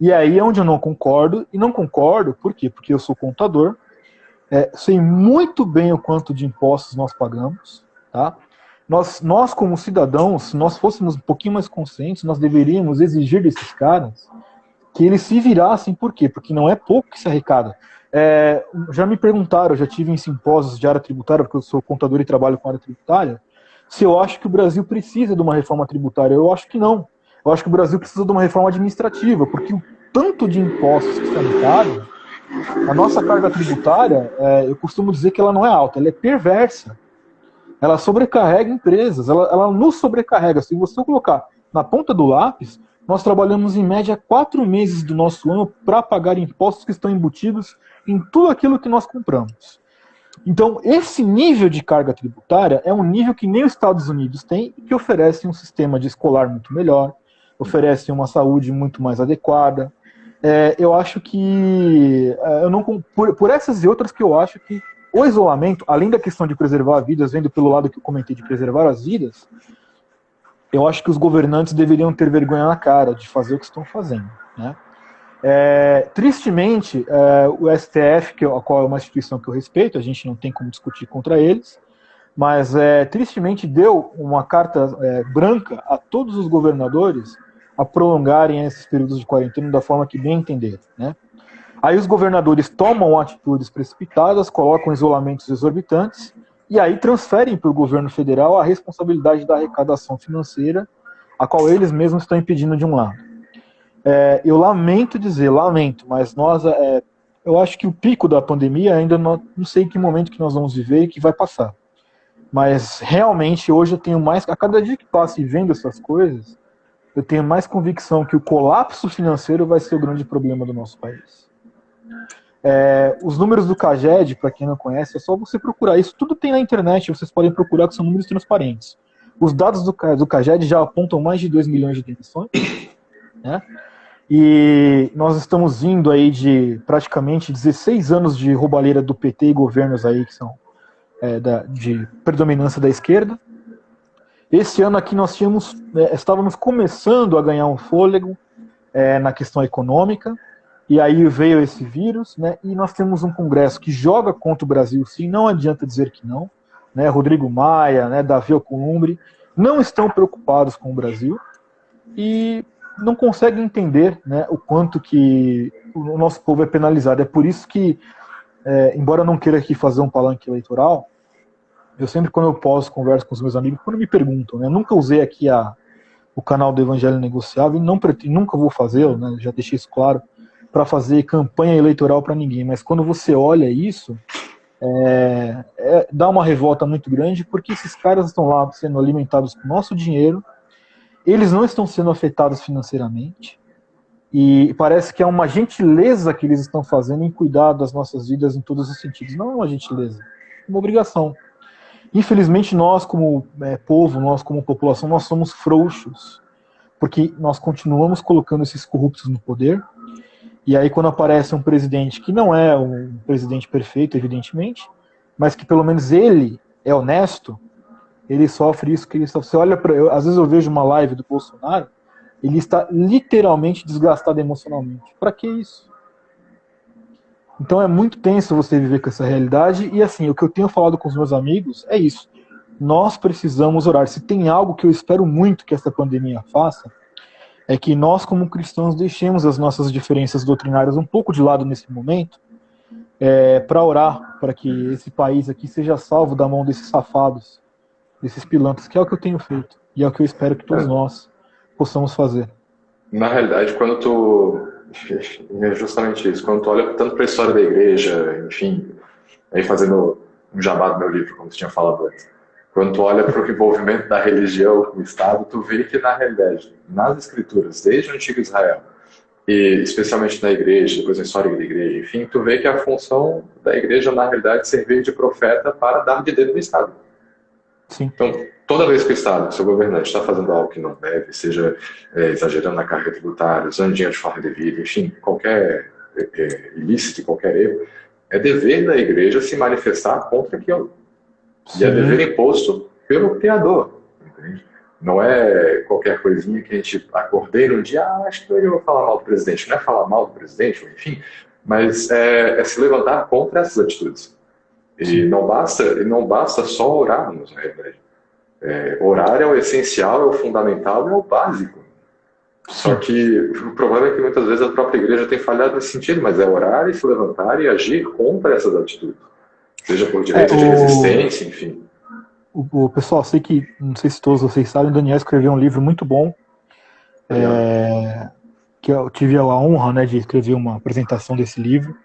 [SPEAKER 1] E aí é onde eu não concordo, e não concordo, por quê? Porque eu sou contador, sei muito bem o quanto de impostos nós pagamos, tá? Nós como cidadãos, se nós fôssemos um pouquinho mais conscientes, nós deveríamos exigir desses caras que eles se virassem. Por quê? Porque não é pouco que se arrecada. Já me perguntaram, eu já tive em simpósios de área tributária, porque eu sou contador e trabalho com área tributária, se eu acho que o Brasil precisa de uma reforma tributária. Eu acho que não. Eu acho que o Brasil precisa de uma reforma administrativa, porque o tanto de impostos que são arrecados, a nossa carga tributária, eu costumo dizer que ela não é alta, ela é perversa. Ela sobrecarrega empresas, ela nos sobrecarrega. Se você colocar na ponta do lápis, nós trabalhamos em média 4 meses do nosso ano para pagar impostos que estão embutidos em tudo aquilo que nós compramos. Então, esse nível de carga tributária é um nível que nem os Estados Unidos têm e que oferece um sistema de escolar muito melhor, oferece uma saúde muito mais adequada. Eu acho que, por essas e outras, que eu acho que o isolamento, além da questão de preservar vidas, vendo pelo lado que eu comentei de preservar as vidas, eu acho que os governantes deveriam ter vergonha na cara de fazer o que estão fazendo, né? Tristemente, o STF, a qual é uma instituição que eu respeito, a gente não tem como discutir contra eles, mas tristemente deu uma carta branca a todos os governadores a prolongarem esses períodos de quarentena da forma que bem entenderem, né? Aí os governadores tomam atitudes precipitadas, colocam isolamentos exorbitantes e aí transferem para o governo federal a responsabilidade da arrecadação financeira, a qual eles mesmos estão impedindo de um lado. Eu lamento, mas eu acho que o pico da pandemia ainda não sei em que momento que nós vamos viver e que vai passar. Mas realmente hoje eu tenho mais, a cada dia que passa e vendo essas coisas, eu tenho mais convicção que o colapso financeiro vai ser o grande problema do nosso país. Os números do CAGED, para quem não conhece, é só você procurar. Isso tudo tem na internet, vocês podem procurar, que são números transparentes. Os dados do CAGED já apontam mais de 2 milhões de demissões, né? E nós estamos indo aí de praticamente 16 anos de roubalheira do PT e governos aí que são de predominância da esquerda. Esse ano aqui nós estávamos começando a ganhar um fôlego na questão econômica, e aí veio esse vírus, né? E nós temos um Congresso que joga contra o Brasil, sim, não adianta dizer que não, né? Rodrigo Maia, né, Davi Alcolumbre, não estão preocupados com o Brasil, e não conseguem entender, né, o quanto que o nosso povo é penalizado. É por isso que, embora eu não queira aqui fazer um palanque eleitoral, eu sempre, quando eu posso, converso com os meus amigos, quando me perguntam, né, nunca usei aqui o canal do Evangelho Negociável, e nunca vou fazer, né, já deixei isso claro, para fazer campanha eleitoral para ninguém, mas quando você olha isso, dá uma revolta muito grande, porque esses caras estão lá sendo alimentados com nosso dinheiro, eles não estão sendo afetados financeiramente, e parece que é uma gentileza que eles estão fazendo em cuidar das nossas vidas em todos os sentidos. Não é uma gentileza, é uma obrigação. Infelizmente, nós como povo, nós como população, nós somos frouxos, porque nós continuamos colocando esses corruptos no poder, e aí quando aparece um presidente que não é um presidente perfeito, evidentemente, mas que pelo menos ele é honesto, ele sofre isso que ele sofre. Você olha às vezes eu vejo uma live do Bolsonaro, ele está literalmente desgastado emocionalmente. Para que isso? Então é muito tenso você viver com essa realidade, e assim, o que eu tenho falado com os meus amigos é isso. Nós precisamos orar. Se tem algo que eu espero muito que essa pandemia faça, é que nós, como cristãos, deixemos as nossas diferenças doutrinárias um pouco de lado nesse momento, para orar, para que esse país aqui seja salvo da mão desses safados, desses pilantras, que é o que eu tenho feito, e é o que eu espero que todos nós possamos fazer.
[SPEAKER 2] Na realidade, quando tu... É justamente isso. Quando tu olha tanto para a história da igreja, enfim, aí fazendo um jabá do meu livro, como tu tinha falado antes, quando tu olha para o envolvimento da religião com o Estado, tu vê que, na realidade, nas escrituras, desde o antigo Israel, e especialmente na igreja, depois na história da igreja, enfim, tu vê que a função da igreja, na realidade, servir de profeta para dar de dedo no Estado.
[SPEAKER 1] Sim.
[SPEAKER 2] Então, toda vez que o Estado, seu governante, está fazendo algo que não deve, seja exagerando na carga tributária, usando dinheiro de forma devida, enfim, qualquer ilícito, qualquer erro, é dever da igreja se manifestar contra aquilo. Sim. E é dever imposto pelo Criador, entende? Não é qualquer coisinha que a gente acordei num dia, acho que eu vou falar mal do presidente. Não é falar mal do presidente, enfim, mas é se levantar contra essas atitudes. E não basta só orarmos, na verdade. Orar é o essencial, é o fundamental, é o básico. Só que o problema é que muitas vezes a própria igreja tem falhado nesse sentido, mas é orar e se levantar e agir contra essas atitudes. Seja por direito de resistência, enfim.
[SPEAKER 1] O pessoal, não sei se todos vocês sabem, o Daniel escreveu um livro muito bom, que eu tive a honra, né, de escrever uma apresentação desse livro,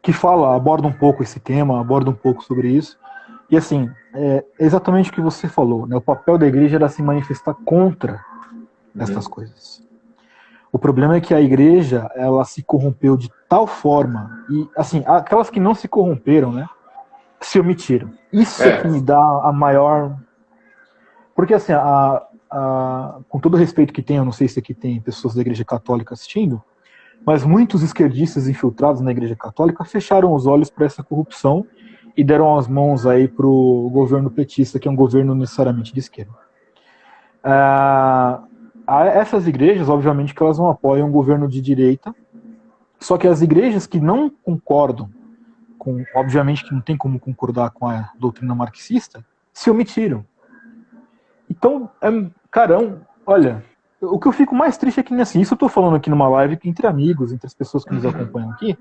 [SPEAKER 1] que aborda um pouco esse tema, aborda um pouco sobre isso. E assim, é exatamente o que você falou, né? O papel da igreja era se manifestar contra essas coisas. O problema é que a igreja, ela se corrompeu de tal forma, e assim, aquelas que não se corromperam, né, se omitiram. Isso é que me dá a maior... Porque assim, com todo o respeito que tem, eu não sei se aqui tem pessoas da igreja católica assistindo, mas muitos esquerdistas infiltrados na igreja católica fecharam os olhos para essa corrupção e deram as mãos aí para o governo petista, que é um governo necessariamente de esquerda. Essas igrejas, obviamente, que elas não apoiam um governo de direita, só que as igrejas que não concordam obviamente que não tem como concordar com a doutrina marxista, se omitiram. Então, olha, o que eu fico mais triste é que, assim, isso eu estou falando aqui numa live entre amigos, entre as pessoas que nos acompanham aqui,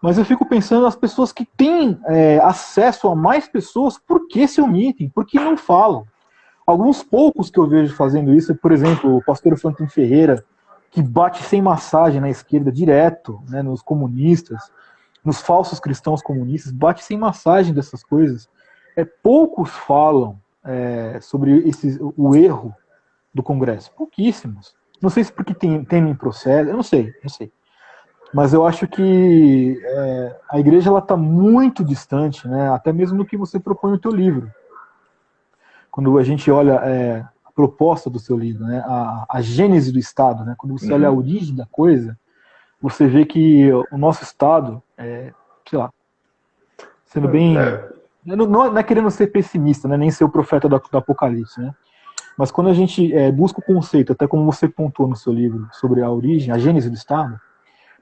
[SPEAKER 1] mas eu fico pensando nas pessoas que têm acesso a mais pessoas, por que se omitem? Por que não falam? Alguns poucos que eu vejo fazendo isso, por exemplo, o pastor Franklin Ferreira, que bate sem massagem na esquerda direto, né, nos comunistas, nos falsos cristãos comunistas, bate sem massagem dessas coisas. Poucos falam sobre o erro do Congresso. Pouquíssimos. Não sei se porque temem processo, eu não sei. Mas eu acho que a igreja está muito distante, né, até mesmo do que você propõe no teu livro. Quando a gente olha a proposta do seu livro, né, a gênese do Estado, né, quando você olha a origem da coisa, você vê que o nosso Estado, sei lá, sendo bem... Não é querendo ser pessimista, né, nem ser o profeta do Apocalipse, né? Mas quando a gente busca o conceito, até como você pontuou no seu livro, sobre a origem, a gênese do Estado,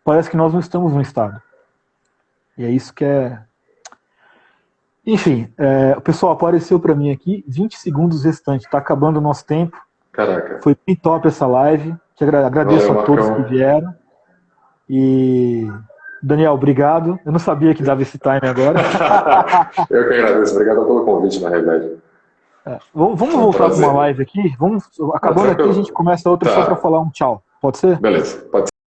[SPEAKER 1] parece que nós não estamos no Estado. E é isso que é... Enfim, o pessoal apareceu para mim aqui, 20 segundos restantes, está acabando o nosso tempo.
[SPEAKER 2] Caraca.
[SPEAKER 1] Foi bem top essa live. Agradeço a todos que vieram. E, Daniel, obrigado. Eu não sabia que dava esse time agora.
[SPEAKER 2] Eu que agradeço. Obrigado pelo convite, na realidade.
[SPEAKER 1] Vamos voltar para uma live aqui? Acabando aqui, a gente começa outra só para falar um tchau. Pode ser?
[SPEAKER 2] Beleza, pode ser.